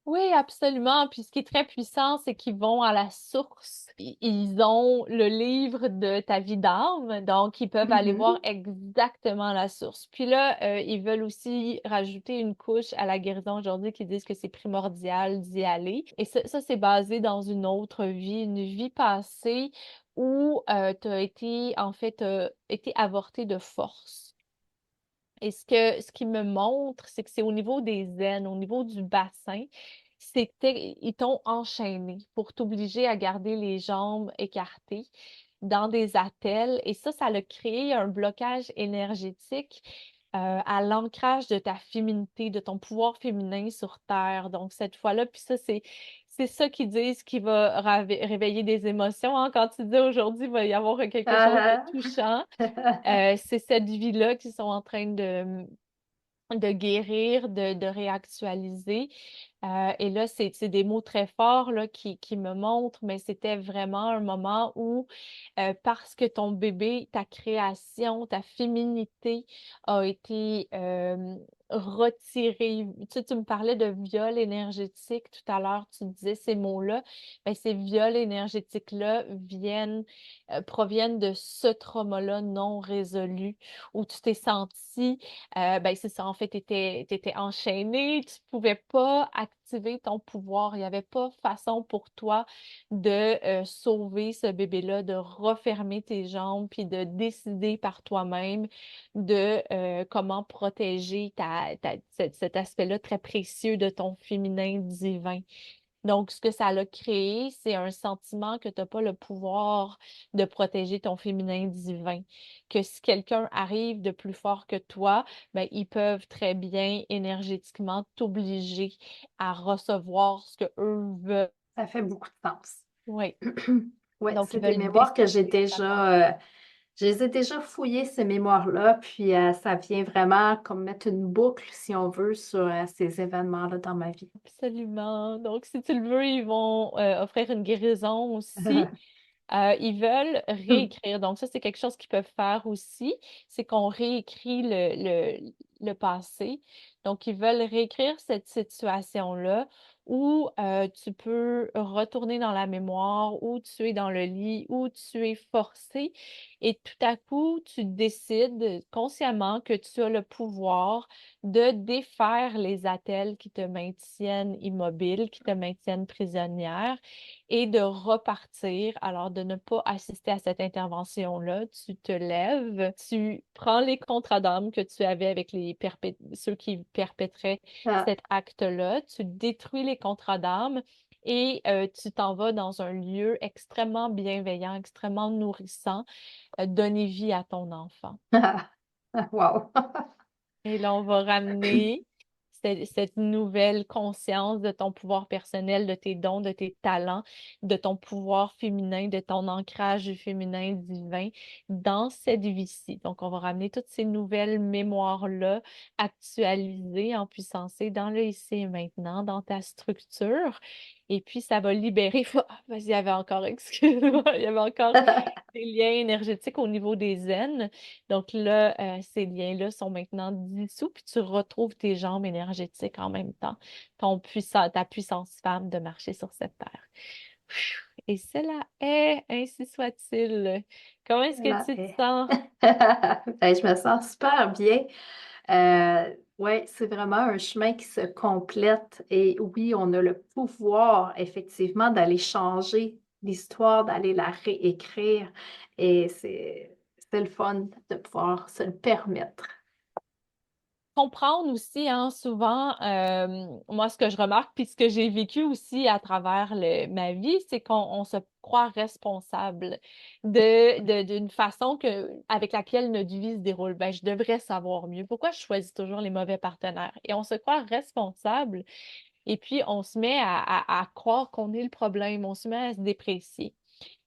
Oui, absolument. Puis ce qui est très puissant, c'est qu'ils vont à la source. Ils ont le livre de ta vie d'âme, donc ils peuvent aller voir Mhm. exactement la source. Puis là, ils veulent aussi rajouter une couche à la guérison aujourd'hui qui disent que c'est primordial d'y aller. Et ça, c'est basé dans une autre vie, une vie passée où tu as été, en fait, t'as été avorté de force. Et ce qui me montre, c'est que c'est au niveau des aines, au niveau du bassin, ils t'ont enchaîné pour t'obliger à garder les jambes écartées dans des attelles. Et ça a créé un blocage énergétique à l'ancrage de ta féminité, de ton pouvoir féminin sur Terre. Donc, cette fois-là, puis ça, c'est ça qu'ils disent qui va réveiller des émotions, hein. Quand tu dis aujourd'hui, il va y avoir quelque chose de Ah, touchant. C'est cette vie-là qu'ils sont en train de guérir, de réactualiser. Et là, c'est des mots très forts là, qui me montrent, mais c'était vraiment un moment où, parce que ton bébé, ta création, ta féminité a été retirée. Tu sais, tu me parlais de viol énergétique tout à l'heure, tu disais ces mots-là. Ben, ces viols énergétiques-là proviennent de ce trauma-là non résolu, où tu t'es senti ben c'est ça, en fait, tu étais enchaîné, tu pouvais pas activer ton pouvoir. Il n'y avait pas façon pour toi de sauver ce bébé-là, de refermer tes jambes, puis de décider par toi-même de comment protéger cet aspect-là très précieux de ton féminin divin. Donc, ce que ça l'a créé, c'est un sentiment que tu n'as pas le pouvoir de protéger ton féminin divin. Que si quelqu'un arrive de plus fort que toi, ben, ils peuvent très bien énergétiquement t'obliger à recevoir ce que eux veulent. Ça fait beaucoup de sens. Oui. Oui, Donc, c'est ils des veulent mémoires que j'ai décider à ta place. déjà, je les ai déjà fouillées, ces mémoires-là, puis ça vient vraiment comme mettre une boucle, si on veut, sur ces événements-là dans ma vie. Absolument. Donc, si tu le veux, ils vont offrir une guérison aussi. Ils veulent réécrire. Donc, ça, c'est quelque chose qu'ils peuvent faire aussi. C'est qu'on réécrit le passé. Donc, ils veulent réécrire cette situation-là où tu peux retourner dans la mémoire, où tu es dans le lit, où tu es forcé. Et tout à coup, tu décides consciemment que tu as le pouvoir de défaire les attelles qui te maintiennent immobile, qui te maintiennent prisonnière et de repartir. Alors, de ne pas assister à cette intervention-là, tu te lèves, tu prends les contrats d'âme que tu avais avec ceux qui perpétraient Ah, cet acte-là, tu détruis les contrats d'âme et tu t'en vas dans un lieu extrêmement bienveillant, extrêmement nourrissant, donner vie à ton enfant. wow. Et là, on va ramener cette nouvelle conscience de ton pouvoir personnel, de tes dons, de tes talents, de ton pouvoir féminin, de ton ancrage féminin divin dans cette vie-ci. Donc, on va ramener toutes ces nouvelles mémoires-là actualisées, empuissancées dans le ici et maintenant, dans ta structure. Et puis, ça va libérer. Ah, vas-y, il y avait encore, excuse-moi, il y avait encore des liens énergétiques au niveau des zen. Donc là, ces liens-là sont maintenant dissous, puis tu retrouves tes jambes énergétiques en même temps, ta puissance femme de marcher sur cette terre. Et cela est, ainsi soit-il. Comment est-ce que Là, tu te sens? ben, je me sens super bien. Oui, c'est vraiment un chemin qui se complète. Et oui, on a le pouvoir, effectivement, d'aller changer l'histoire, d'aller la réécrire. Et c'est le fun de pouvoir se le permettre. Comprendre aussi, hein, souvent, moi, ce que je remarque, puis ce que j'ai vécu aussi à travers ma vie, c'est qu'on se croit responsable d'une façon avec laquelle notre vie se déroule. Ben, je devrais savoir mieux. Pourquoi je choisis toujours les mauvais partenaires? Et on se croit responsable, et puis on se met à croire qu'on est le problème, on se met à se déprécier.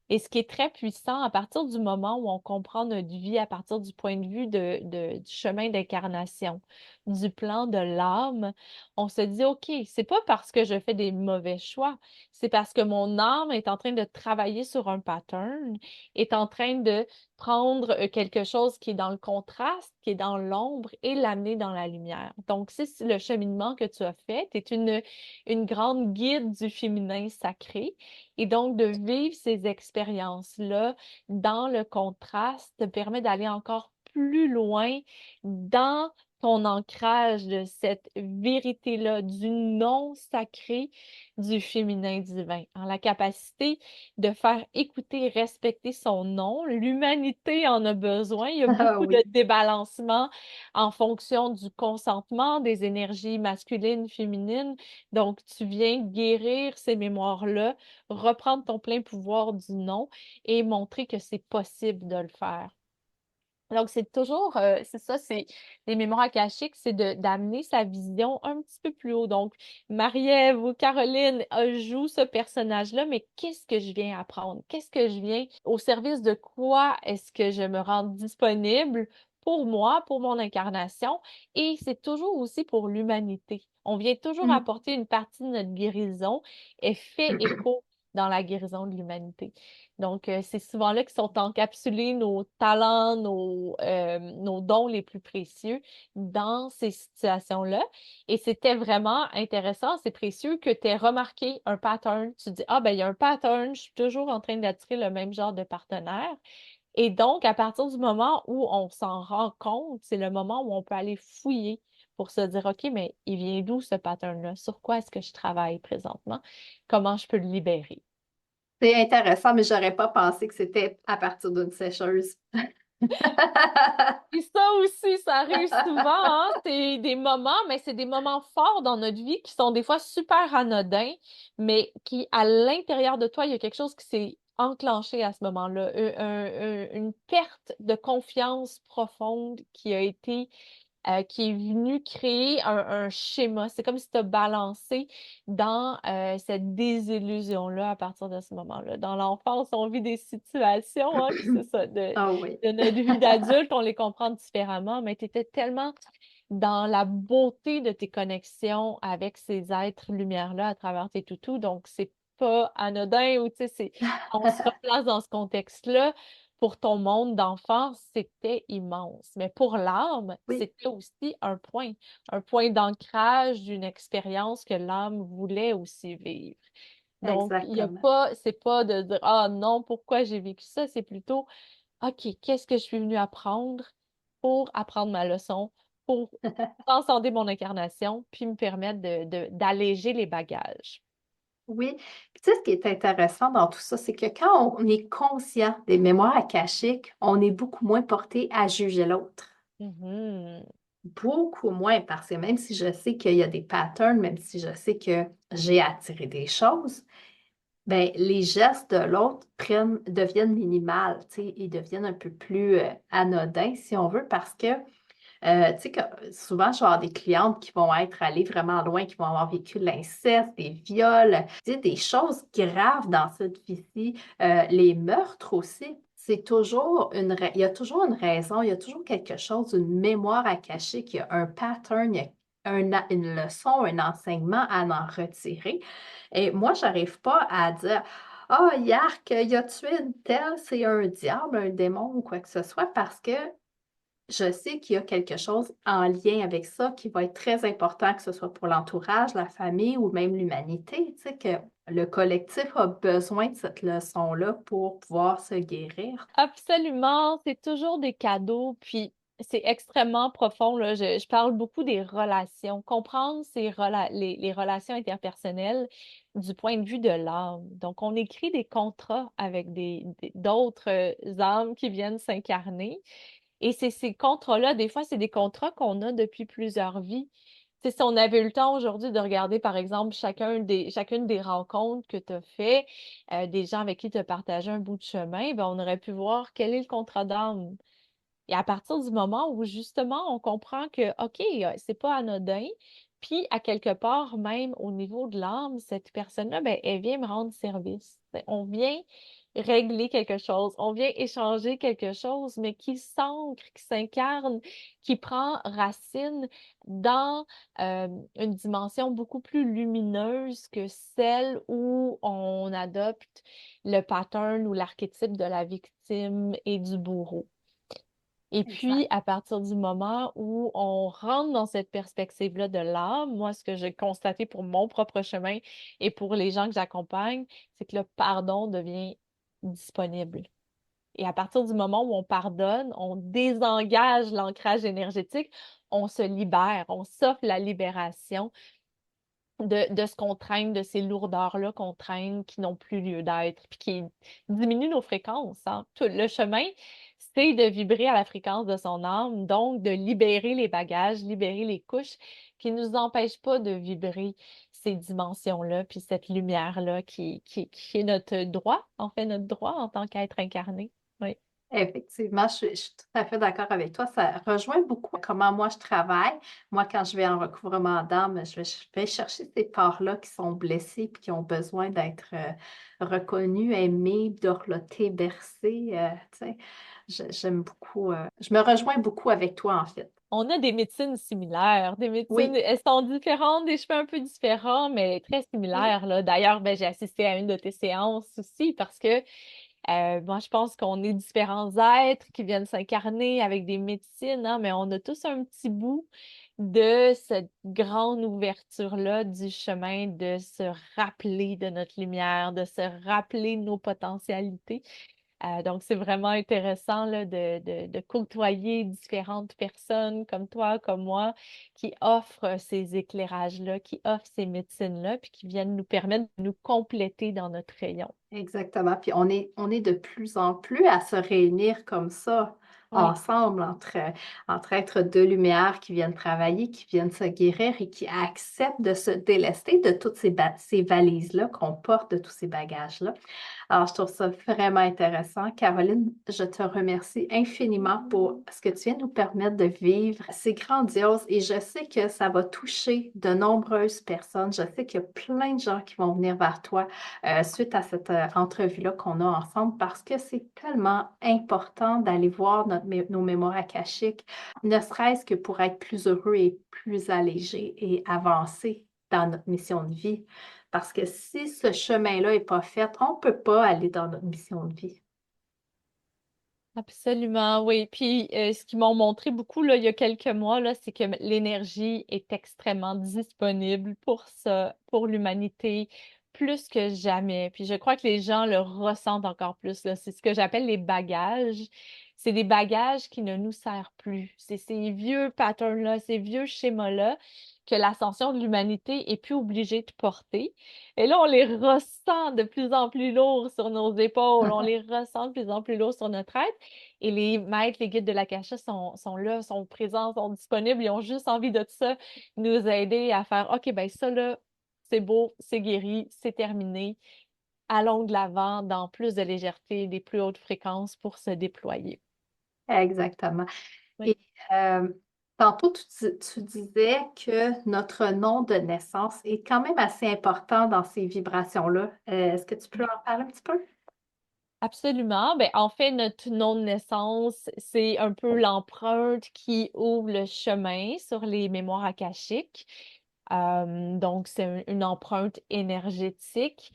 Et ce qui est très puissant, à partir du moment où on comprend notre vie à partir du point de vue du chemin d'incarnation, du plan de l'âme, on se dit, OK, c'est pas parce que je fais des mauvais choix, c'est parce que mon âme est en train de travailler sur un pattern, est en train de prendre quelque chose qui est dans le contraste, qui est dans l'ombre et l'amener dans la lumière. Donc, c'est le cheminement que tu as fait. Tu es une grande guide du féminin sacré. Et donc, de vivre ces expériences-là dans le contraste te permet d'aller encore plus loin dans ton ancrage de cette vérité-là, du non sacré du féminin divin, en la capacité de faire écouter, respecter son non. L'humanité en a besoin. Il y a Ah beaucoup de oui. débalancement en fonction du consentement des énergies masculines, féminines. Donc, tu viens guérir ces mémoires-là, reprendre ton plein pouvoir du non et montrer que c'est possible de le faire. Donc, c'est toujours, c'est ça, c'est les mémoires akashiques, c'est d'amener sa vision un petit peu plus haut. Donc, Marie-Ève ou Caroline joue ce personnage-là, mais qu'est-ce que je viens apprendre? Qu'est-ce que je viens, au service de quoi est-ce que je me rends disponible pour moi, pour mon incarnation? Et c'est toujours aussi pour l'humanité. On vient toujours Mm. apporter une partie de notre guérison et fait écho dans la guérison de l'humanité. Donc, c'est souvent là que sont encapsulés nos talents, nos dons les plus précieux dans ces situations-là. Et c'était vraiment intéressant, c'est précieux que tu aies remarqué un pattern. Tu dis, ah, ben, il y a un pattern, je suis toujours en train d'attirer le même genre de partenaire. Et donc, à partir du moment où on s'en rend compte, c'est le moment où on peut aller fouiller pour se dire, OK, mais il vient d'où ce pattern-là? Sur quoi est-ce que je travaille présentement? Comment je peux le libérer? C'est intéressant, mais j'aurais pas pensé que c'était à partir d'une sécheuse. Et ça aussi, ça arrive souvent, hein. C'est des moments, mais c'est des moments forts dans notre vie qui sont des fois super anodins, mais qui, à l'intérieur de toi, il y a quelque chose qui s'est enclenché à ce moment-là. Une perte de confiance profonde qui a été qui est venu créer un schéma. C'est comme si tu as balancé dans cette désillusion-là à partir de ce moment-là. Dans l'enfance, on vit des situations, hein, puis c'est ça, Ah oui, de notre vie d'adulte, on les comprend différemment, mais tu étais tellement dans la beauté de tes connexions avec ces êtres lumière-là à travers tes toutous. Donc, c'est pas anodin ou, tu sais, on se replace dans ce contexte-là. Pour ton monde d'enfant, c'était immense. Mais pour l'âme, oui, c'était aussi un point d'ancrage d'une expérience que l'âme voulait aussi vivre. Donc, il y a exactement. pas, c'est pas de dire, ah non, pourquoi j'ai vécu ça? C'est plutôt, OK, qu'est-ce que je suis venue apprendre pour apprendre ma leçon, pour transcender mon incarnation, puis me permettre d'alléger les bagages. Oui. Puis tu sais, ce qui est intéressant dans tout ça, c'est que quand on est conscient des mémoires akashiques, on est beaucoup moins porté à juger l'autre. Mhm. Beaucoup moins, parce que même si je sais qu'il y a des patterns, même si je sais que j'ai attiré des choses, ben, les gestes de l'autre deviennent minimales, tu sais, ils deviennent un peu plus anodins, si on veut, parce que tu sais, souvent, je vais avoir des clientes qui vont être allées vraiment loin, qui vont avoir vécu de l'inceste, des viols, tu sais, des choses graves dans cette vie-ci, les meurtres aussi. C'est toujours il y a toujours une raison, il y a toujours quelque chose, une mémoire à cacher, qu'il y a un pattern, il y a une leçon, un enseignement à en retirer. Et moi, j'arrive pas à dire, ah, Yark, il a tué une telle, c'est un diable, un démon ou quoi que ce soit, parce que je sais qu'il y a quelque chose en lien avec ça qui va être très important, que ce soit pour l'entourage, la famille ou même l'humanité, tu sais, que le collectif a besoin de cette leçon-là pour pouvoir se guérir. Absolument, c'est toujours des cadeaux, puis c'est extrêmement profond, là. Je parle beaucoup des relations, comprendre les relations interpersonnelles du point de vue de l'âme. Donc, on écrit des contrats avec d'autres âmes qui viennent s'incarner. Et c'est ces contrats-là, des fois, c'est des contrats qu'on a depuis plusieurs vies. Tu sais, si on avait eu le temps aujourd'hui de regarder, par exemple, chacune des rencontres que tu as fait, des gens avec qui tu as partagé un bout de chemin, ben, on aurait pu voir quel est le contrat d'âme. Et à partir du moment où justement on comprend que, OK, c'est pas anodin, puis à quelque part, même au niveau de l'âme, cette personne-là, ben, elle vient me rendre service. Ben, on vient régler quelque chose, on vient échanger quelque chose, mais qui s'ancre, qui s'incarne, qui prend racine dans une dimension beaucoup plus lumineuse que celle où on adopte le pattern ou l'archétype de la victime et du bourreau. Et puis, Exact. à partir du moment où on rentre dans cette perspective-là de l'âme, moi, ce que j'ai constaté pour mon propre chemin et pour les gens que j'accompagne, c'est que le pardon devient disponible. Et à partir du moment où on pardonne, on désengage l'ancrage énergétique, on se libère, on s'offre la libération de ce qu'on traîne, de ces lourdeurs-là qu'on traîne, qui n'ont plus lieu d'être, puis qui diminuent nos fréquences, hein. Tout le chemin, c'est de vibrer à la fréquence de son âme, donc de libérer les bagages, libérer les couches qui ne nous empêchent pas de vibrer ces dimensions-là, puis cette lumière-là qui est notre droit, en fait, notre droit en tant qu'être incarné. Oui. Effectivement, je suis tout à fait d'accord avec toi. Ça rejoint beaucoup comment moi je travaille. Moi, quand je vais en recouvrement d'âme, je vais chercher ces parts-là qui sont blessées et qui ont besoin d'être reconnues, aimées, dorlotées, bercées. Tu sais, j'aime beaucoup. Je me rejoins beaucoup avec toi, en fait. On a des médecines similaires, des médecines, Oui, elles sont différentes, des cheveux un peu différents, mais très oui, similaires, là. D'ailleurs, ben, j'ai assisté à une de tes séances aussi parce que moi, je pense qu'on est différents êtres qui viennent s'incarner avec des médecines, hein, mais on a tous un petit bout de cette grande ouverture-là du chemin de se rappeler de notre lumière, de se rappeler de nos potentialités. Donc, c'est vraiment intéressant là, de côtoyer différentes personnes comme toi, comme moi, qui offrent ces éclairages-là, qui offrent ces médecines-là, puis qui viennent nous permettre de nous compléter dans notre rayon. Exactement. Puis on est de plus en plus à se réunir comme ça, Oui. ensemble, entre êtres de lumière qui viennent travailler, qui viennent se guérir et qui acceptent de se délester de toutes ces valises-là qu'on porte, de tous ces bagages-là. Alors, je trouve ça vraiment intéressant. Caroline, je te remercie infiniment pour ce que tu viens de nous permettre de vivre. C'est grandiose et je sais que ça va toucher de nombreuses personnes. Je sais qu'il y a plein de gens qui vont venir vers toi suite à cette entrevue-là qu'on a ensemble parce que c'est tellement important d'aller voir nos mémoires akashiques, ne serait-ce que pour être plus heureux et plus allégé et avancer dans notre mission de vie. Parce que si ce chemin-là n'est pas fait, on ne peut pas aller dans notre mission de vie. Absolument, oui. Puis, ce qu'ils m'ont montré beaucoup là, il y a quelques mois, là, c'est que l'énergie est extrêmement disponible pour ça, pour l'humanité, plus que jamais. Puis, je crois que les gens le ressentent encore plus, là. C'est ce que j'appelle les bagages. C'est des bagages qui ne nous servent plus. C'est ces vieux patterns-là, ces vieux schémas-là que l'ascension de l'humanité est plus obligée de porter. Et là, on les ressent de plus en plus lourds sur nos épaules, on les ressent de plus en plus lourds sur notre être. Et les maîtres, les guides de l'Akasha sont là, sont présents, sont disponibles, ils ont juste envie de ça, nous aider à faire, OK, ben ça là, c'est beau, c'est guéri, c'est terminé. Allons de l'avant dans plus de légèreté, des plus hautes fréquences pour se déployer. Exactement. Oui. Et euh, tantôt, tu disais que notre nom de naissance est quand même assez important dans ces vibrations-là. Est-ce que tu peux en parler un petit peu? Absolument. Ben, en fait, notre nom de naissance, c'est un peu l'empreinte qui ouvre le chemin sur les mémoires akashiques. Donc, c'est une empreinte énergétique.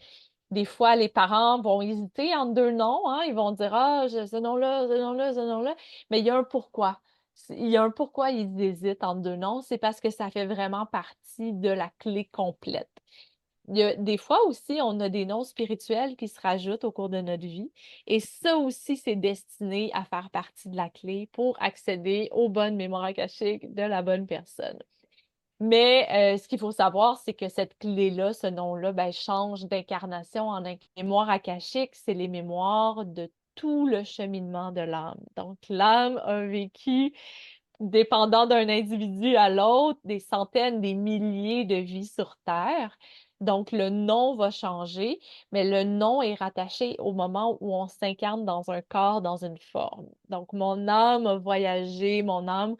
Des fois, les parents vont hésiter entre deux noms, hein. Ils vont dire, ah, ce nom-là, ce nom-là, ce nom-là. Mais il y a un pourquoi. Il y a un pourquoi ils hésitent entre deux noms. C'est parce que ça fait vraiment partie de la clé complète. Il y a des fois aussi, on a des noms spirituels qui se rajoutent au cours de notre vie. Et ça aussi, c'est destiné à faire partie de la clé pour accéder aux bonnes mémoires akashiques de la bonne personne. Mais ce qu'il faut savoir, c'est que cette clé-là, ce nom-là, ben, change d'incarnation en mémoire akashique. C'est les mémoires de tout le cheminement de l'âme. Donc, l'âme a vécu, dépendant d'un individu à l'autre, des centaines, des milliers de vies sur Terre. Donc, le nom va changer, mais le nom est rattaché au moment où on s'incarne dans un corps, dans une forme. Donc, mon âme a voyagé, mon âme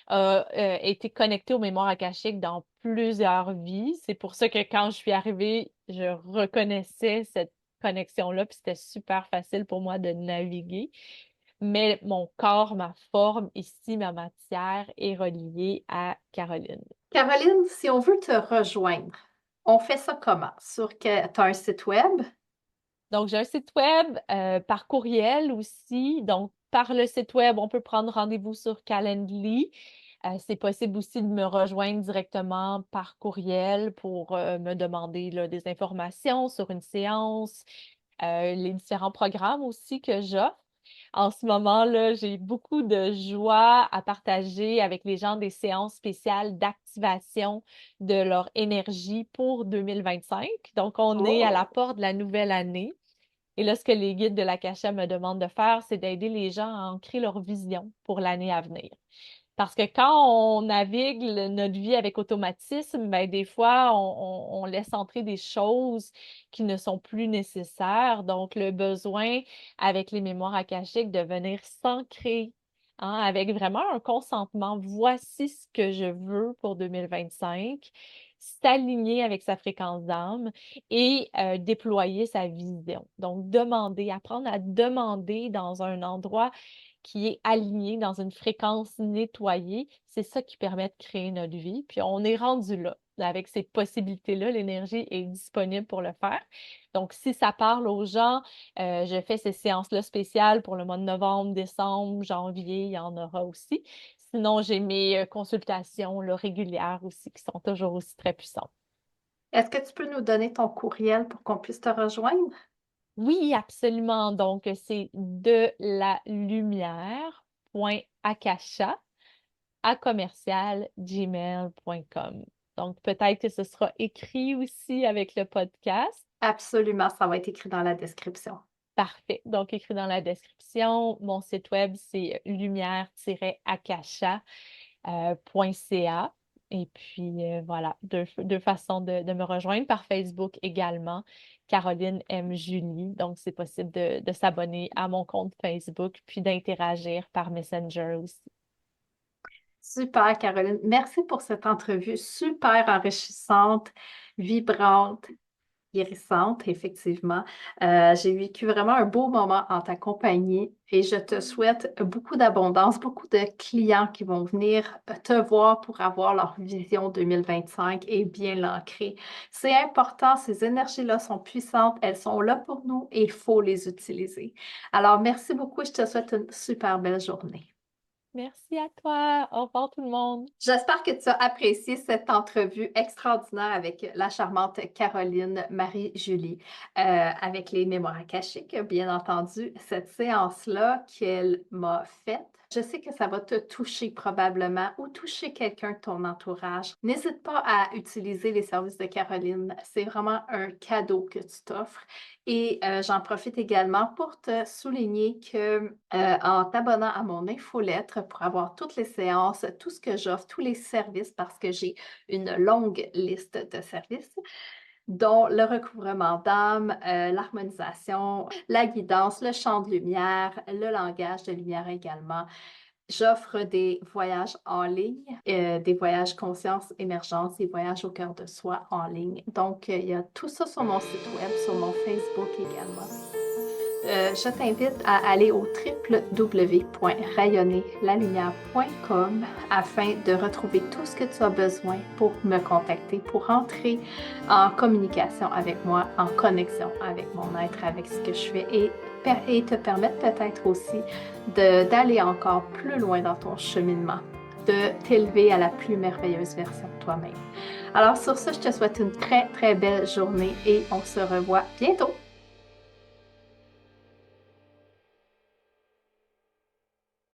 a été connectée aux mémoires akashiques dans plusieurs vies. C'est pour ça que quand je suis arrivée, je reconnaissais cette connexion-là, puis c'était super facile pour moi de naviguer. Mais mon corps, ma forme, ici, ma matière est reliée à Caroline. Caroline, si on veut te rejoindre, on fait ça comment? Tu as un site web? Donc, j'ai un site web, par courriel aussi. Donc, par le site web, on peut prendre rendez-vous sur Calendly. C'est possible aussi de me rejoindre directement par courriel pour me demander là, des informations sur une séance, les différents programmes aussi que j'offre. En ce moment-là, j'ai beaucoup de joie à partager avec les gens des séances spéciales d'activation de leur énergie pour 2025. Donc, on est à la Oh! porte de la nouvelle année. Et là, ce que les guides de l'Akasha me demandent de faire, c'est d'aider les gens à ancrer leur vision pour l'année à venir. Parce que quand on navigue notre vie avec automatisme, ben, des fois, on laisse entrer des choses qui ne sont plus nécessaires. Donc, le besoin avec les mémoires akashiques de venir s'ancrer, hein, avec vraiment un consentement. Voici ce que je veux pour 2025, s'aligner avec sa fréquence d'âme et déployer sa vision. Donc, demander, apprendre à demander dans un endroit qui est aligné dans une fréquence nettoyée, c'est ça qui permet de créer notre vie. Puis on est rendu là. Avec ces possibilités-là, l'énergie est disponible pour le faire. Donc, si ça parle aux gens, je fais ces séances-là spéciales pour le mois de novembre, décembre, janvier, il y en aura aussi. Sinon, j'ai mes consultations là, régulières aussi qui sont toujours aussi très puissantes. Est-ce que tu peux nous donner ton courriel pour qu'on puisse te rejoindre? Oui, absolument. Donc, c'est de la lumière.akasha à commercial gmail.com. Donc, peut-être que ce sera écrit aussi avec le podcast. Absolument, ça va être écrit dans la description. Parfait. Donc, écrit dans la description, mon site web, c'est lumière-akasha.ca. Et puis, voilà, deux façons de me rejoindre par Facebook également. Caroline M. Julie. Donc, c'est possible de s'abonner à mon compte Facebook puis d'interagir par Messenger aussi. Super, Caroline. Merci pour cette entrevue super enrichissante, vibrante, guérissante, effectivement. J'ai vécu vraiment un beau moment en ta compagnie et je te souhaite beaucoup d'abondance, beaucoup de clients qui vont venir te voir pour avoir leur vision 2025 et bien l'ancrer. C'est important, ces énergies-là sont puissantes, elles sont là pour nous et il faut les utiliser. Alors, merci beaucoup, je te souhaite une super belle journée. Merci à toi. Au revoir tout le monde. J'espère que tu as apprécié cette entrevue extraordinaire avec la charmante Caroline Marie-Julie, avec les mémoires akashiques, bien entendu, cette séance-là qu'elle m'a faite. Je sais que ça va te toucher probablement ou toucher quelqu'un de ton entourage. N'hésite pas à utiliser les services de Caroline. C'est vraiment un cadeau que tu t'offres. Et j'en profite également pour te souligner que en t'abonnant à mon infolettre pour avoir toutes les séances, tout ce que j'offre, tous les services, parce que j'ai une longue liste de services, dont le recouvrement d'âme, l'harmonisation, la guidance, le chant de lumière, le langage de lumière également. J'offre des voyages en ligne, des voyages conscience émergence, des voyages au cœur de soi en ligne. Donc, il y a tout ça sur mon site web, sur mon Facebook également. Je t'invite à aller au www.rayonnerlalumière.com afin de retrouver tout ce que tu as besoin pour me contacter, pour entrer en communication avec moi, en connexion avec mon être, avec ce que je fais et te permettre peut-être aussi d'aller encore plus loin dans ton cheminement, de t'élever à la plus merveilleuse version de toi-même. Alors sur ce, je te souhaite une très, très belle journée et on se revoit bientôt.